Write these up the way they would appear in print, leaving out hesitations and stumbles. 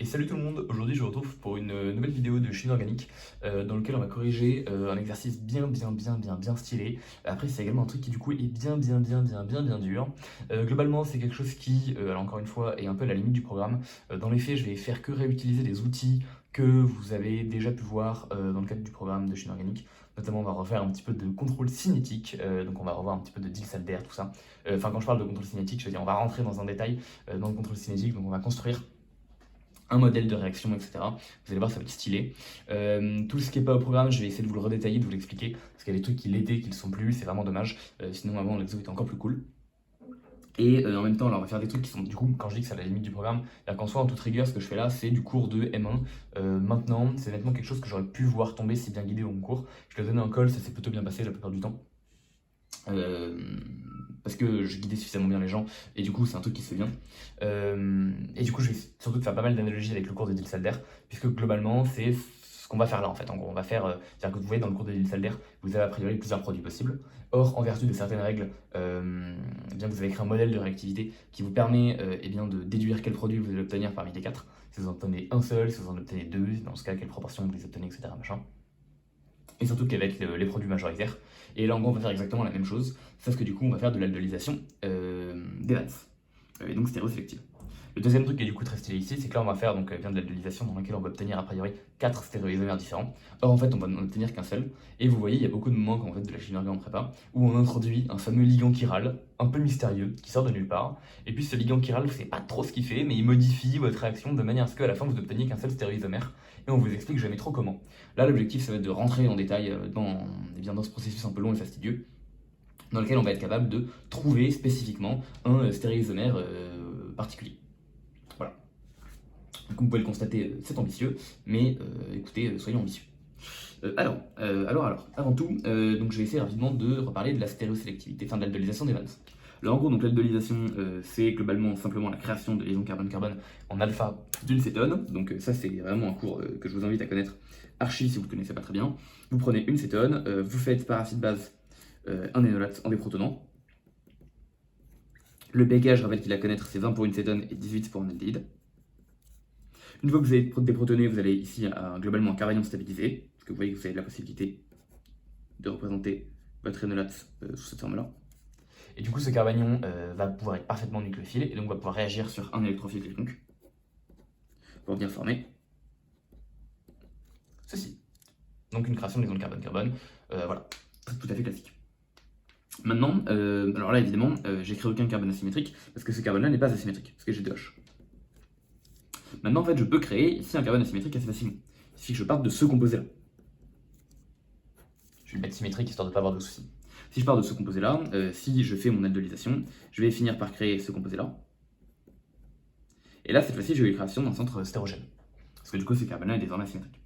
Et salut tout le monde, aujourd'hui je vous retrouve pour une nouvelle vidéo de chimie organique dans lequel on va corriger un exercice bien stylé. Après c'est également un truc qui du coup est bien dur. Globalement c'est quelque chose qui, alors encore une fois, est un peu à la limite du programme. Dans les faits je vais faire que réutiliser des outils que vous avez déjà pu voir dans le cadre du programme de chimie organique. Notamment on va refaire un petit peu de contrôle cinétique, donc on va revoir un petit peu de Diels-Alder, tout ça. Enfin quand je parle de contrôle cinétique, je veux dire on va rentrer dans un détail dans le contrôle cinétique, donc on va construire un modèle de réaction, etc. Vous allez voir, ça va être stylé. Tout ce qui n'est pas au programme, je vais essayer de vous le redétailler, de vous l'expliquer, parce qu'il y a des trucs qui l'étaient, qui ne le sont plus, c'est vraiment dommage. Sinon, avant, l'exo était encore plus cool. Et en même temps, là, on va faire des trucs qui sont, du coup, quand je dis que c'est à la limite du programme, qu'en soi, en toute rigueur, ce que je fais là, c'est du cours de M1. Maintenant, c'est nettement quelque chose que j'aurais pu voir tomber si bien guidé au concours. Je l'ai donné en call, ça s'est plutôt bien passé la plupart du temps. Euh, Parce que je guidais suffisamment bien les gens et du coup c'est un truc qui se fait bien. Et du coup je vais surtout faire pas mal d'analogies avec le cours de Diels-Alder puisque globalement c'est ce qu'on va faire là en fait. En gros on va faire, c'est-à-dire que vous voyez dans le cours de Diels-Alder vous avez a priori plusieurs produits possibles. Or en vertu de certaines règles, eh bien, vous avez créé un modèle de réactivité qui vous permet eh bien, de déduire quel produit vous allez obtenir parmi les quatre. Si vous en obtenez un seul, si vous en obtenez deux, dans ce cas quelle proportion vous les obtenez, etc. Machin. Et surtout qu'avec les produits majoritaires. Et là, en gros, on va faire exactement la même chose, sauf que du coup, on va faire de l'aldolisation d'Evans, et donc stéréosélective. Le deuxième truc qui est du coup très stylé ici, c'est que là, on va faire donc, bien de l'aldolisation dans laquelle on va obtenir a priori 4 stéréoisomères différents. Or, en fait, on va n'en obtenir qu'un seul. Et vous voyez, il y a beaucoup de manques en fait, de la chimie organique en prépa, où on introduit un fameux ligand chiral, un peu mystérieux, qui sort de nulle part. Et puis ce ligand chiral, vous ne savez pas trop ce qu'il fait, mais il modifie votre réaction de manière à ce qu'à la fin, vous n'obteniez qu'un seul stéréoisomère. Et on vous explique jamais trop comment. Là, l'objectif, ça va être de rentrer en détail dans ce processus un peu long et fastidieux, dans lequel on va être capable de trouver spécifiquement un stéréoisomère particulier. Voilà. Comme vous pouvez le constater, c'est ambitieux, mais écoutez, soyons ambitieux. Avant tout, donc je vais essayer rapidement de reparler de la stéréosélectivité, enfin de l'aldolisation des vannes. Alors en gros, donc l'aldolisation, c'est globalement simplement la création de liaisons carbone-carbone en alpha d'une cétone. Donc ça, c'est vraiment un cours que je vous invite à connaître archi si vous ne le connaissez pas très bien. Vous prenez une cétone, vous faites par acide base un énolate en déprotonant. Le pKa, je rappelle qu'il a connaître, c'est 20 pour une cétone et 18 pour un aldéhyde. Une fois que vous avez déprotoné, vous allez ici globalement un carbanion stabilisé, parce que vous voyez que vous avez la possibilité de représenter votre énolate sous cette forme-là. Et du coup, ce carbanion va pouvoir être parfaitement nucléophile et donc va pouvoir réagir sur un électrophile quelconque pour venir former ceci. Donc une création de liaison de carbone-carbone, voilà, tout à fait classique. Maintenant, alors là évidemment, j'ai créé aucun carbone asymétrique parce que ce carbone-là n'est pas asymétrique, parce que j'ai 2H. Maintenant, en fait, je peux créer ici un carbone asymétrique assez facilement. Il suffit que je parte de ce composé-là. Je vais le mettre symétrique histoire de ne pas avoir de soucis. Si je pars de ce composé-là, si je fais mon aldolisation, je vais finir par créer ce composé-là. Et là, cette fois-ci, j'ai eu la création d'un centre stérogène. Parce que du coup, ce carbone-là est désormais asymétrique.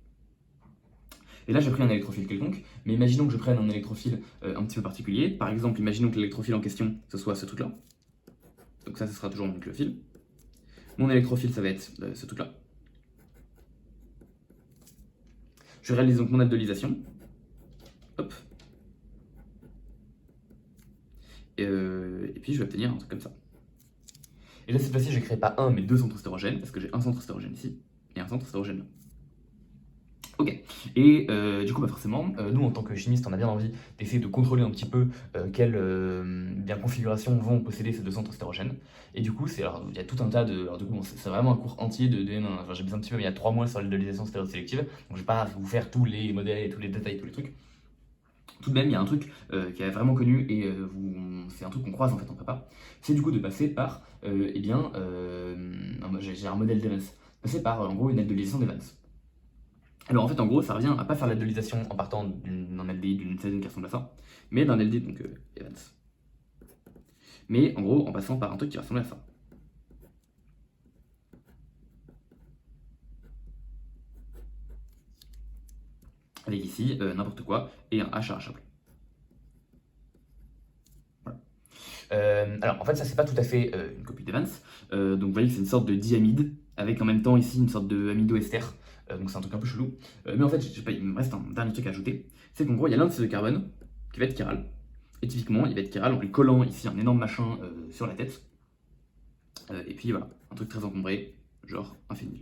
Et là, j'ai pris un électrophile quelconque, mais imaginons que je prenne un électrophile un petit peu particulier. Par exemple, imaginons que l'électrophile en question, ce soit ce truc-là. Donc ça, ce sera toujours mon nucléophile. Mon électrophile, ça va être ce truc-là. Je réalise donc mon aldolisation. Hop. Et puis, je vais obtenir un truc comme ça. Et là, cette fois-ci, je ne crée pas un, mais deux centres stérogènes, parce que j'ai un centre stérogène ici, et un centre stérogène là. Ok, et du coup, bah forcément, nous en tant que chimistes, on a bien envie d'essayer de contrôler un petit peu quelle bien configuration vont posséder ces deux centres stérogènes. Et du coup, alors, il y a tout un tas de. Alors, du coup, bon, c'est vraiment un cours entier de M1. Enfin, j'ai besoin un petit peu, mais il y a 3 mois sur l'aldolisation stéréosélective, donc je vais pas vous faire tous les modèles, tous les détails, tous les trucs. Tout de même, il y a un truc qui est vraiment connu et c'est un truc qu'on croise en fait en prépa. C'est du coup de passer par, j'ai un modèle d'Evans, passer par en gros une aldolysation d'Evans. Alors en fait, en gros, ça revient à pas faire l'aldolisation en partant d'un aldéhyde, d'une cétone qui ressemble à ça, mais d'un aldéhyde, donc Evans. Mais en gros, en passant par un truc qui ressemble à ça. Avec ici n'importe quoi et un H arrachable. Voilà. Alors en fait, ça c'est pas tout à fait une copie d'Evans. Donc vous voyez que c'est une sorte de diamide avec en même temps ici une sorte de amido-ester. Donc c'est un truc un peu chelou. Mais en fait, je sais pas, il me reste un dernier truc à ajouter. C'est qu'en gros, il y a l'un de ces deux carbones qui va être chiral. Et typiquement, il va être chiral en lui collant ici un énorme machin sur la tête. Et puis voilà, un truc très encombré, genre un phényl.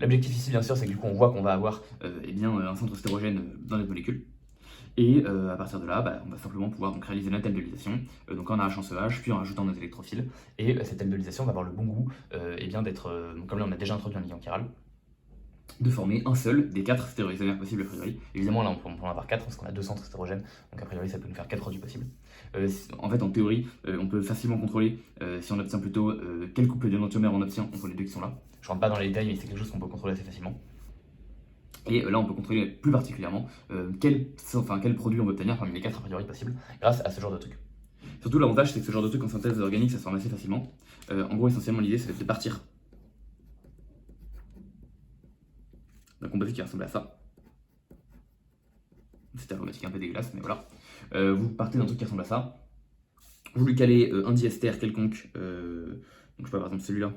L'objectif ici, bien sûr, c'est que du coup, on voit qu'on va avoir un centre stérogène dans notre molécule. Et à partir de là, on va simplement pouvoir donc, réaliser notre aldeolysation, donc en arrachant ce H, puis en rajoutant nos électrophiles. Et cette aldeolysation va avoir le bon goût d'être, comme là on a déjà introduit un ligand chiral, de former un seul des 4 stéréoisomères possibles a priori. Évidemment, là on peut en avoir 4 parce qu'on a 2 centres stérogènes, donc a priori ça peut nous faire 4 produits possibles. En fait, en théorie, on peut facilement contrôler si on obtient plutôt quel couple d'enantiomères on obtient entre les deux qui sont là. Je rentre pas dans les détails, mais c'est quelque chose qu'on peut contrôler assez facilement. Et là, on peut contrôler plus particulièrement quel produit on va obtenir parmi les 4 a priori possibles grâce à ce genre de truc. Surtout, l'avantage, c'est que ce genre de truc en synthèse organique, ça se forme assez facilement. En gros, essentiellement, l'idée, c'est de partir d'un composé qui ressemble à ça. C'est aromatique un peu dégueulasse, mais voilà. Vous partez d'un truc qui ressemble à ça. Vous lui calez un diester quelconque, donc je sais pas, par exemple celui-là.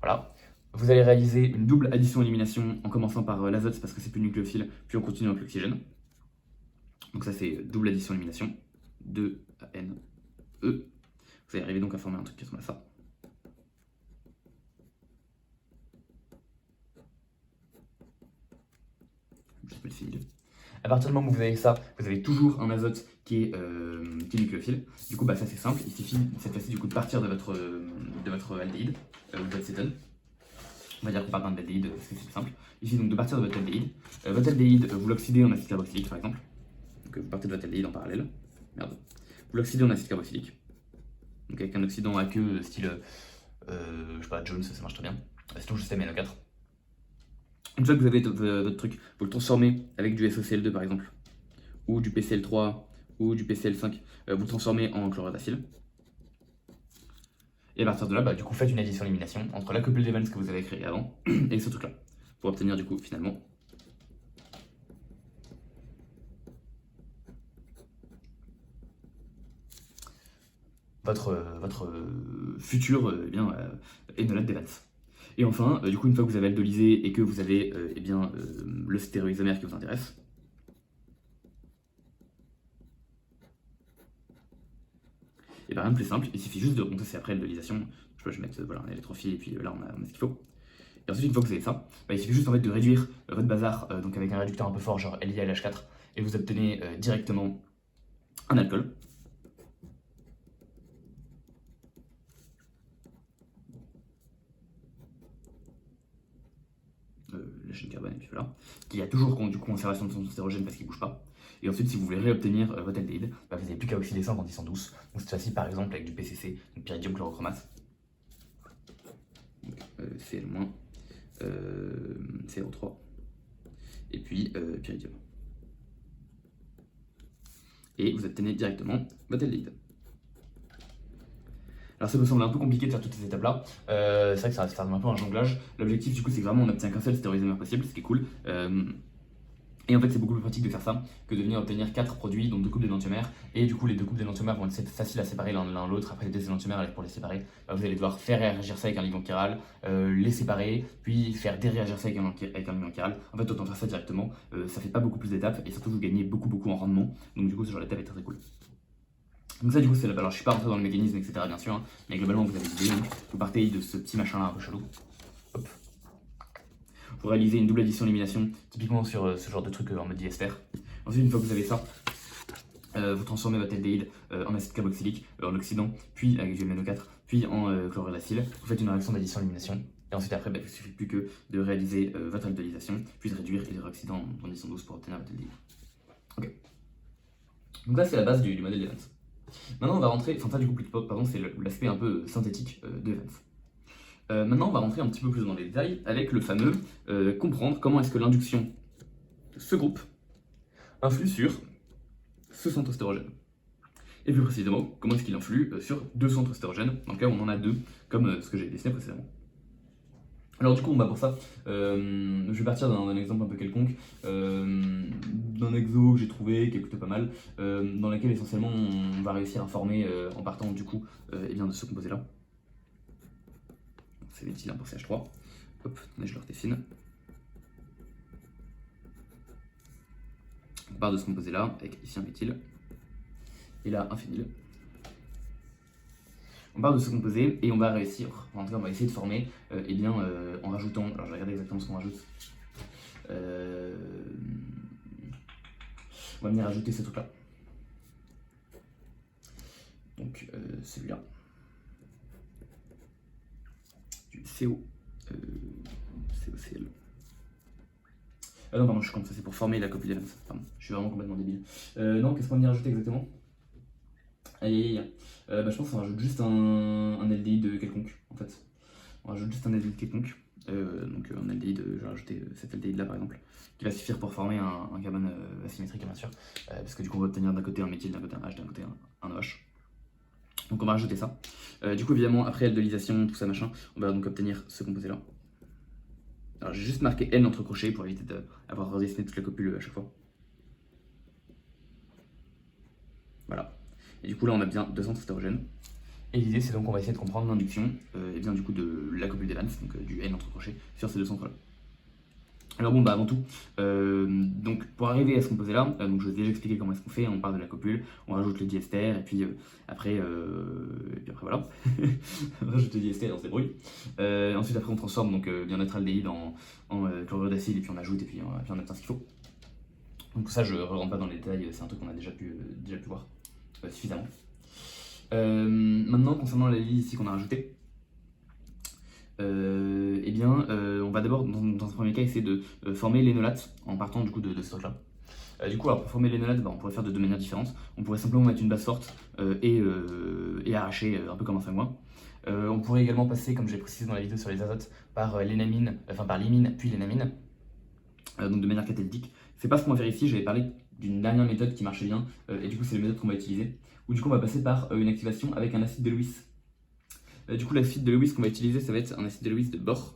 Voilà. Vous allez réaliser une double addition-élimination en commençant par l'azote parce que c'est plus nucléophile, puis on continue avec l'oxygène. Donc ça c'est double addition-élimination, 2ANE. Vous allez arriver donc à former un truc qui ressemble à ça. Juste le fil. À partir du moment où vous avez ça, vous avez toujours un azote qui est nucléophile. Du coup, ça c'est simple. Il suffit cette fois-ci du coup de partir de votre aldéhyde, de votre cétone. On va dire qu'on part d'un aldéhyde, c'est simple. Il suffit donc de partir de votre aldéhyde. Votre aldéhyde, vous l'oxydez en acide carboxylique par exemple. Donc vous partez de votre aldéhyde en parallèle. Merde. Vous l'oxydez en acide carboxylique. Donc avec un oxydant aqueux style, je sais pas, Jones, ça marche très bien. C'est tout juste MnO4. Une fois que vous avez votre truc, vous le transformez avec du SOCl2 par exemple, ou du PCl3, ou du PCl5, vous le transformez en chlorure d'acyle. Et à partir de là, du coup, faites une addition-élimination entre la couple d'Evans que vous avez créé avant et ce truc-là, pour obtenir du coup finalement votre futur énolate d'Evans. Et enfin, du coup, une fois que vous avez aldolysé et que vous avez le stéréoisomère qui vous intéresse, et rien de plus simple, il suffit juste de remonter, c'est après l'aldolysation, je vais mettre un électrophile et puis là on a ce qu'il faut. Et ensuite, une fois que vous avez ça, il suffit juste en fait de réduire votre bazar donc avec un réducteur un peu fort, genre LiALH4, et vous obtenez directement un alcool. La chaîne carbone, et puis voilà, qui a toujours du coup conservation de son stérogène parce qu'il ne bouge pas. Et ensuite, si vous voulez réobtenir votre aldéhyde, vous n'avez plus qu'à oxyder ça quand ils sont douces. Donc cette fois-ci, par exemple, avec du PCC, donc pyridium chlorochromate. Cl-, CR3, et puis pyridium. Et vous obtenez directement votre aldéhyde. Alors ça peut sembler un peu compliqué de faire toutes ces étapes-là. C'est vrai que ça ressemble un peu à un jonglage. L'objectif du coup c'est que vraiment on n'obtient qu'un seul stéréoisomère possible, ce qui est cool. Et en fait c'est beaucoup plus pratique de faire ça que de venir obtenir 4 produits, donc 2 couples d'énantiomères. Et du coup les 2 couples d'énantiomères vont être faciles à séparer l'un l'autre. Après les 2 énantiomères, pour les séparer, vous allez devoir faire réagir ça avec un ligand chiral, les séparer, puis faire déréagir ça avec un ligand chiral. En fait autant faire ça directement, ça fait pas beaucoup plus d'étapes et surtout vous gagnez beaucoup en rendement. Donc du coup ce genre d'étape est très cool. Donc ça du coup c'est alors je suis pas rentré dans le mécanisme etc bien sûr, hein, mais globalement vous avez l'idée, donc vous partez de ce petit machin là un peu chelou. Hop. Vous réalisez une double addition-élimination, typiquement sur ce genre de truc en mode diester. Ensuite une fois que vous avez ça, vous transformez votre aldéhyde en acide carboxylique, en oxydant, puis avec du MnO4, puis en chlorure d'acyle. Vous faites une réaction d'addition-élimination. Et ensuite après, il ne suffit plus que de réaliser votre aldolysation, puis de réduire et de réoxydant en condition douce pour obtenir votre aldéhyde. Ok. Donc là c'est la base du modèle d'Evans. Maintenant on va rentrer, enfin ça du coup pardon, c'est l'aspect un peu synthétique d'Evans. Maintenant on va rentrer un petit peu plus dans les détails avec le fameux comprendre comment est-ce que l'induction de ce groupe influe sur ce centre stérogène. Et plus précisément, comment est-ce qu'il influe sur 2 centres stérogènes, dans le cas où on en a 2, comme ce que j'ai dessiné précédemment. Alors du coup, pour ça, je vais partir d'un exemple un peu quelconque, d'un exo que j'ai trouvé, qui est plutôt pas mal, dans lequel essentiellement on va réussir à former, en partant du coup de ce composé-là. C'est l'éthyle pour CH3. Hop, je le redessine. On part de ce composé-là, avec ici un méthyle, et là un phényl. On part de ce composé et on va réussir, en tout cas on va essayer de former en rajoutant, alors je vais regarder exactement ce qu'on rajoute. On va venir ajouter ce truc là. Donc celui-là. Du COCL. Ah non, pardon, je suis con, ça c'est pour former la copule d'Evans. Pardon, je suis vraiment complètement débile. Non, qu'est-ce qu'on va venir ajouter exactement? Aïe. Je pense qu'on rajoute juste un LDI de quelconque, en fait. On rajoute juste un LDI de quelconque. Un LDI de. Je vais rajouter cet LDI de là par exemple, qui va suffire pour former un carbone asymétrique, bien sûr. Parce que du coup, on va obtenir d'un côté un méthyle, d'un côté un H, d'un côté un OH. Donc on va rajouter ça. Du coup, évidemment, après aldolisation, tout ça machin, on va donc obtenir ce composé là. Alors j'ai juste marqué N entre crochets pour éviter d'avoir redessiné toute la copule à chaque fois. Voilà. Et du coup là on a bien 200 testérogènes. Et l'idée c'est donc qu'on va essayer de comprendre l'induction et bien du coup de la copule d'Evans, donc du N entre crochets, sur ces deux centres là. Alors bon avant tout, donc pour arriver à ce composé là, donc je vous ai déjà expliqué comment est-ce qu'on fait, on part de la copule, on rajoute le diester et puis après voilà, on rajoute le diester et on se débrouille. Ensuite après on transforme donc bien notre aldéhyde en chlorure d'acide et puis on ajoute et puis on obtient ce qu'il faut. Donc ça je ne rentre pas dans les détails, c'est un truc qu'on a déjà pu voir suffisamment. Maintenant concernant la ligne ici qu'on a rajouté, on va d'abord dans un premier cas essayer de former l'énolate en partant du coup de ce truc là. Du coup alors pour former l'énolate on pourrait faire de deux manières différentes. On pourrait simplement mettre une base forte et arracher un peu comme un fringouin. On pourrait également passer, comme j'ai précisé dans la vidéo sur les azotes, par l'énamine, par l'imine puis l'énamine, donc de manière catalytique. C'est pas ce qu'on va faire ici, j'avais parlé d'une dernière méthode qui marchait bien et du coup c'est la méthode qu'on va utiliser, où du coup on va passer par une activation avec un acide de Lewis. Du coup l'acide de Lewis qu'on va utiliser ça va être un acide de Lewis de bore.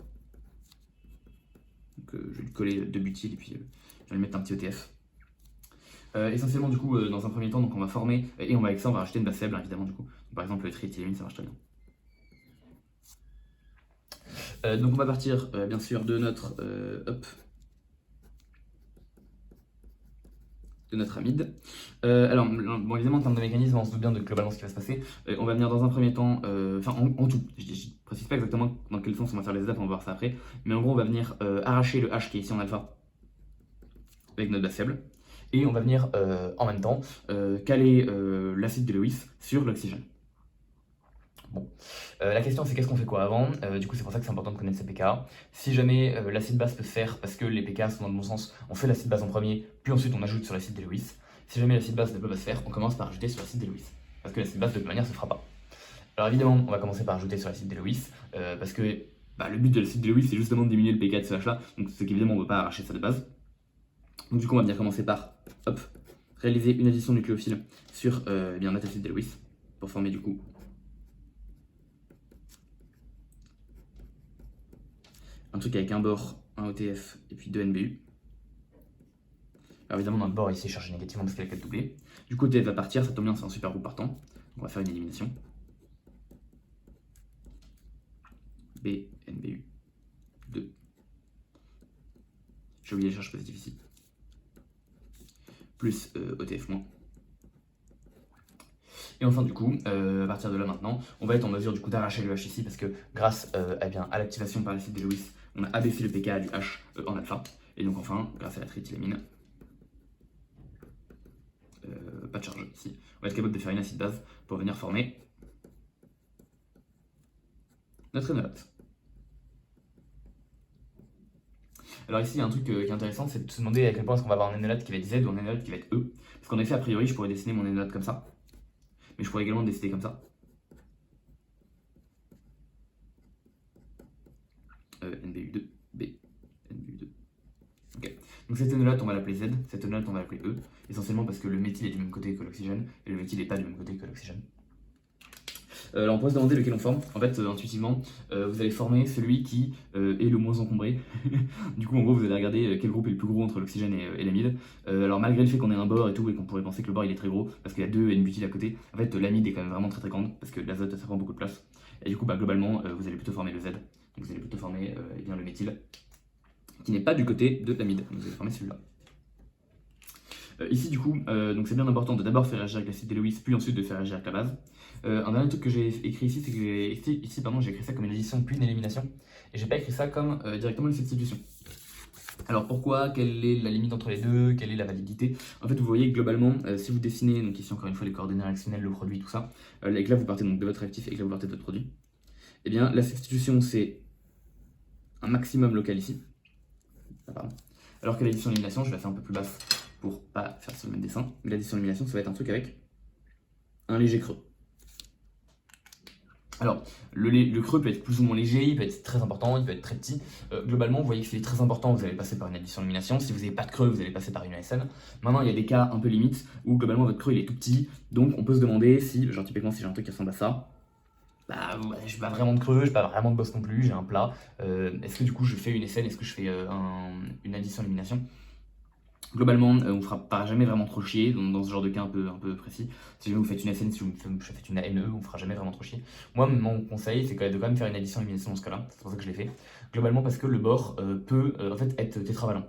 Donc je vais lui coller 2 butyl et puis je vais lui mettre un petit ETF. Essentiellement du coup dans un premier temps donc on va former et avec ça on va rajouter une base faible évidemment du coup. Donc, par exemple le triéthylamine ça marche très bien. Donc on va partir bien sûr de notre amide. Alors, bon, évidemment, en termes de mécanisme, on se doute bien de globalement ce qui va se passer. On va venir dans un premier temps, en tout, je ne précise pas exactement dans quel sens on va faire les étapes, on va voir ça après. Mais en gros, on va venir arracher le H qui est ici en alpha avec notre base faible. Et on va venir en même temps caler l'acide de Lewis sur l'oxygène. Bon, la question c'est qu'est-ce qu'on fait quoi avant? Du coup c'est pour ça que c'est important de connaître ces pKa. Si jamais l'acide base peut se faire parce que les pKa sont dans le bon sens, on fait l'acide base en premier, puis ensuite on ajoute sur l'acide de Lewis. Si jamais l'acide base ne peut pas se faire, on commence par ajouter sur l'acide de Lewis. Parce que l'acide base de toute manière se fera pas. Alors évidemment on va commencer par ajouter sur l'acide de Lewis, parce que le but de l'acide de Lewis c'est justement de diminuer le pKa de ce H là, donc c'est qu'évidemment on ne veut pas arracher ça de base. Donc du coup on va bien commencer par réaliser une addition nucléophile sur notre acide de Lewis pour former du coup un truc avec un bore, un OTF et puis 2 NBU. Alors évidemment notre bore ici est chargé négativement parce qu'il a 4 doublés. Du coup OTF va partir, ça tombe bien, c'est un super groupe partant. On va faire une élimination. B, NBU, 2. J'ai oublié les charges positives ici. Plus OTF-. Et enfin du coup, à partir de là maintenant, on va être en mesure du coup d'arracher le H ici parce que grâce à l'activation par l'acide de Lewis, on a abaissé le pKa du H en alpha. Et donc enfin, grâce à la triéthylamine, pas de charge ici, on va être capable de faire une acide base pour venir former notre énolate. Alors ici, il y a un truc qui est intéressant, c'est de se demander à quel point est-ce qu'on va avoir un énolate qui va être Z ou un énolate qui va être E. Parce qu'en effet, a priori, je pourrais dessiner mon énolate comme ça. Mais je pourrais également le décider comme ça. NBU2, B, NBU2. Ok. Donc cette énolate, on va l'appeler Z, cette énolate, on va l'appeler E. Essentiellement parce que le méthyle est du même côté que l'oxygène, et le méthyle n'est pas du même côté que l'oxygène. Alors on peut se demander lequel on forme. En fait, intuitivement, vous allez former celui qui est le moins encombré. Du coup, en gros, vous allez regarder quel groupe est le plus gros entre l'oxygène et l'amide. Alors malgré le fait qu'on ait un bore et tout, et qu'on pourrait penser que le bore il est très gros, parce qu'il y a 2 N-butyl à côté, en fait l'amide est quand même vraiment très grande, parce que l'azote ça prend beaucoup de place. Et du coup, globalement, vous allez plutôt former le Z. Donc vous allez plutôt former le méthyle, qui n'est pas du côté de l'amide. Donc vous allez former celui-là. Ici du coup, donc c'est bien important de d'abord faire réagir avec l'acide de Lewis, puis ensuite de faire réagir avec la base. Un dernier truc que j'ai écrit ici, c'est que j'ai écrit ça comme une addition puis une élimination. Et j'ai pas écrit ça comme directement une substitution. Alors pourquoi? Quelle est la limite entre les deux? Quelle est la validité? En fait, vous voyez que globalement, si vous dessinez, donc ici encore une fois les coordonnées réactionnelles, le produit, tout ça, et que là vous partez donc de votre réactif et que là vous partez de votre produit, eh bien la substitution c'est un maximum local ici. Ah, pardon. Alors que l'addition-élimination, je la fais un peu plus basse pour pas faire sur le même dessin, mais l'addition-élimination ça va être un truc avec un léger creux. Alors, le creux peut être plus ou moins léger, il peut être très important, il peut être très petit. Globalement, vous voyez que si c'est très important, vous allez passer par une addition-élimination. Si vous n'avez pas de creux, vous allez passer par une ASN. Maintenant, il y a des cas un peu limites où globalement votre creux il est tout petit. Donc, on peut se demander si, genre typiquement, si j'ai un truc qui ressemble à ça, bah, ouais, je n'ai pas vraiment de creux, je n'ai pas vraiment de bosse non plus, j'ai un plat. Est-ce que du coup, je fais une SN, est-ce que je fais une addition-élimination? Globalement, on ne fera pas jamais vraiment trop chier dans ce genre de cas un peu précis. Si jamais vous faites une SN, si vous faites une NE, on ne fera jamais vraiment trop chier. Moi, mon conseil, c'est de quand même faire une addition-élimination dans ce cas-là. C'est pour ça que je l'ai fait. Globalement, parce que le bord peut en fait être tétravalent.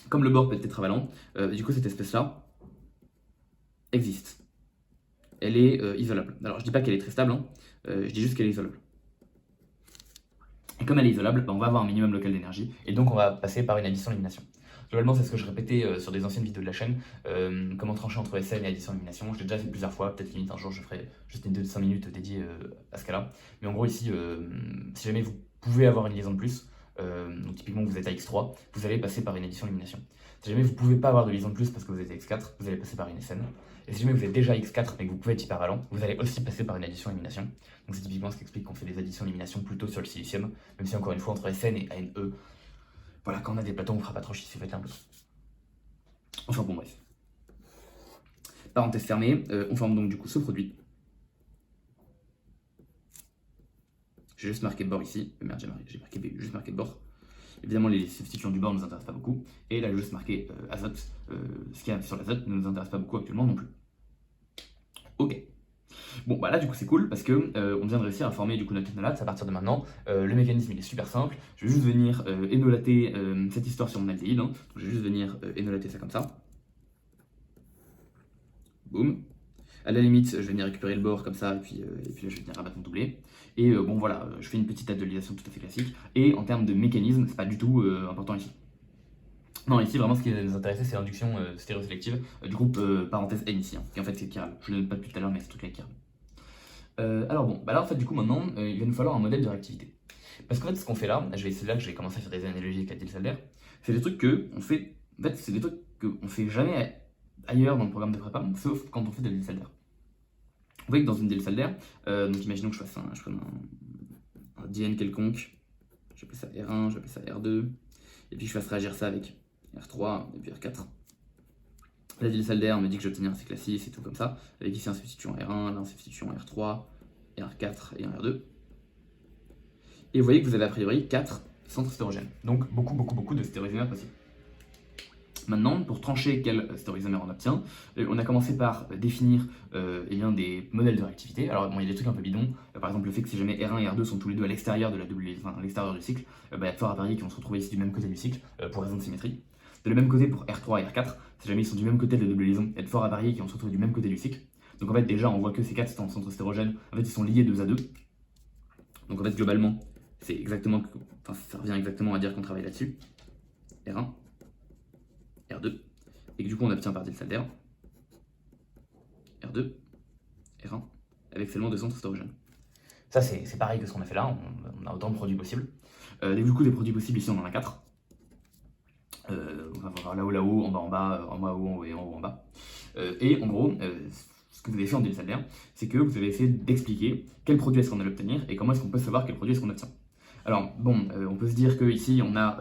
Comme le bord peut être tétravalent, du coup, cette espèce-là existe. Elle est isolable. Alors, je dis pas qu'elle est très stable, hein, je dis juste qu'elle est isolable. Et comme elle est isolable, bah, on va avoir un minimum local d'énergie, et donc on va passer par une addition-élimination. Globalement, c'est ce que je répétais sur des anciennes vidéos de la chaîne, comment trancher entre SN et addition-élimination. Je l'ai déjà fait plusieurs fois, peut-être limite un jour je ferai juste une 2-5 minutes dédiées à ce cas-là. Mais en gros ici, si jamais vous pouvez avoir une liaison de plus, donc typiquement vous êtes à X3, vous allez passer par une addition-élimination. Si jamais vous ne pouvez pas avoir de liaison de plus parce que vous êtes à X4, vous allez passer par une SN. Et si jamais vous êtes déjà à X4 mais que vous pouvez être hypervalent, vous allez aussi passer par une addition-élimination. Donc c'est typiquement ce qui explique qu'on fait des additions-éliminations plutôt sur le silicium, même si encore une fois entre SN et ANE, voilà, quand on a des plateaux, on ne fera pas trop chier si vous faites un peu. Enfin bon, bref. Parenthèse fermée, on forme donc du coup ce produit. J'ai juste marqué bord ici. Merde, j'ai marqué B, juste marqué bord. Évidemment, les substitutions du bord ne nous intéressent pas beaucoup. Et là, j'ai juste marqué azote. Ce qu'il y a sur l'azote ne nous intéresse pas beaucoup actuellement non plus. Ok. Bon, bah là, du coup, c'est cool parce que on vient de réussir à former du coup notre énolate. À partir de maintenant, le mécanisme il est super simple. Je vais juste venir énolater cette histoire sur mon aldéhyde. Hein. Donc, je vais juste venir énolater ça comme ça. Boum. À la limite, je vais venir récupérer le bord comme ça, et puis là, je vais venir rabattre mon doublé. Et bon, voilà, je fais une petite aldolisation tout à fait classique. Et en termes de mécanisme, c'est pas du tout important ici. Non, ici, vraiment, ce qui nous intéressait, c'est l'induction stéréosélective du groupe parenthèse N ici, hein, qui en fait c'est chiral. Je ne le donne pas depuis tout à l'heure, mais c'est tout là chiral. Alors bon, bah là, en fait, du coup, maintenant, il va nous falloir un modèle de réactivité. Parce qu'en fait, ce qu'on fait là, c'est là que je vais commencer à faire des analogies avec la Diels-Alder, c'est des trucs que on fait, en fait, c'est des trucs qu'on fait jamais ailleurs dans le programme de prépa, sauf quand on fait de la Diels-Alder. Vous voyez que dans une Diels-Alder, donc imaginons que je prenne un diène quelconque, j'appelle ça R1, j'appelle ça R2, et puis je fasse réagir ça avec R3 et puis R4. La Diels-Alder me dit que je vais obtenir un cycle à 6 et tout comme ça, avec ici un substituant R1, là un substituant R3, et R4 et un R2. Et vous voyez que vous avez a priori 4 centres stérogènes, donc beaucoup de stéréoisomères possibles. Maintenant, pour trancher quel stéréoisomère on obtient, on a commencé par définir des modèles de réactivité. Alors, bon, il y a des trucs un peu bidons. Par exemple, le fait que si jamais R1 et R2 sont tous les deux à l'extérieur de la à l'extérieur du cycle, il y a de forts à parier qu'ils vont se retrouver ici du même côté du cycle, pour raison de symétrie. De la même côté pour R3 et R4, si jamais ils sont du même côté de la double liaison, il y a de forts à parier qu'ils vont se retrouver du même côté du cycle. Donc en fait, déjà, on voit que ces 4 centres stérogènes, en fait, ils sont liés 2 à 2. Donc en fait, globalement, c'est exactement, ça revient exactement à dire qu'on travaille là-dessus. R1, R2, et que du coup on obtient par Diels-Alder R2, R1, avec seulement 2 centres stérogènes. Ça c'est pareil que ce qu'on a fait là, on a autant de produits possibles. Du coup des produits possibles ici on en a 4. On va voir là-haut, en bas, en haut et en haut en bas. Et en gros, ce que vous avez fait en Diels-Alder, c'est que vous avez essayé d'expliquer quel produit est-ce qu'on allait obtenir et comment est-ce qu'on peut savoir quel produit est-ce qu'on obtient. Alors bon, on peut se dire qu'ici on a,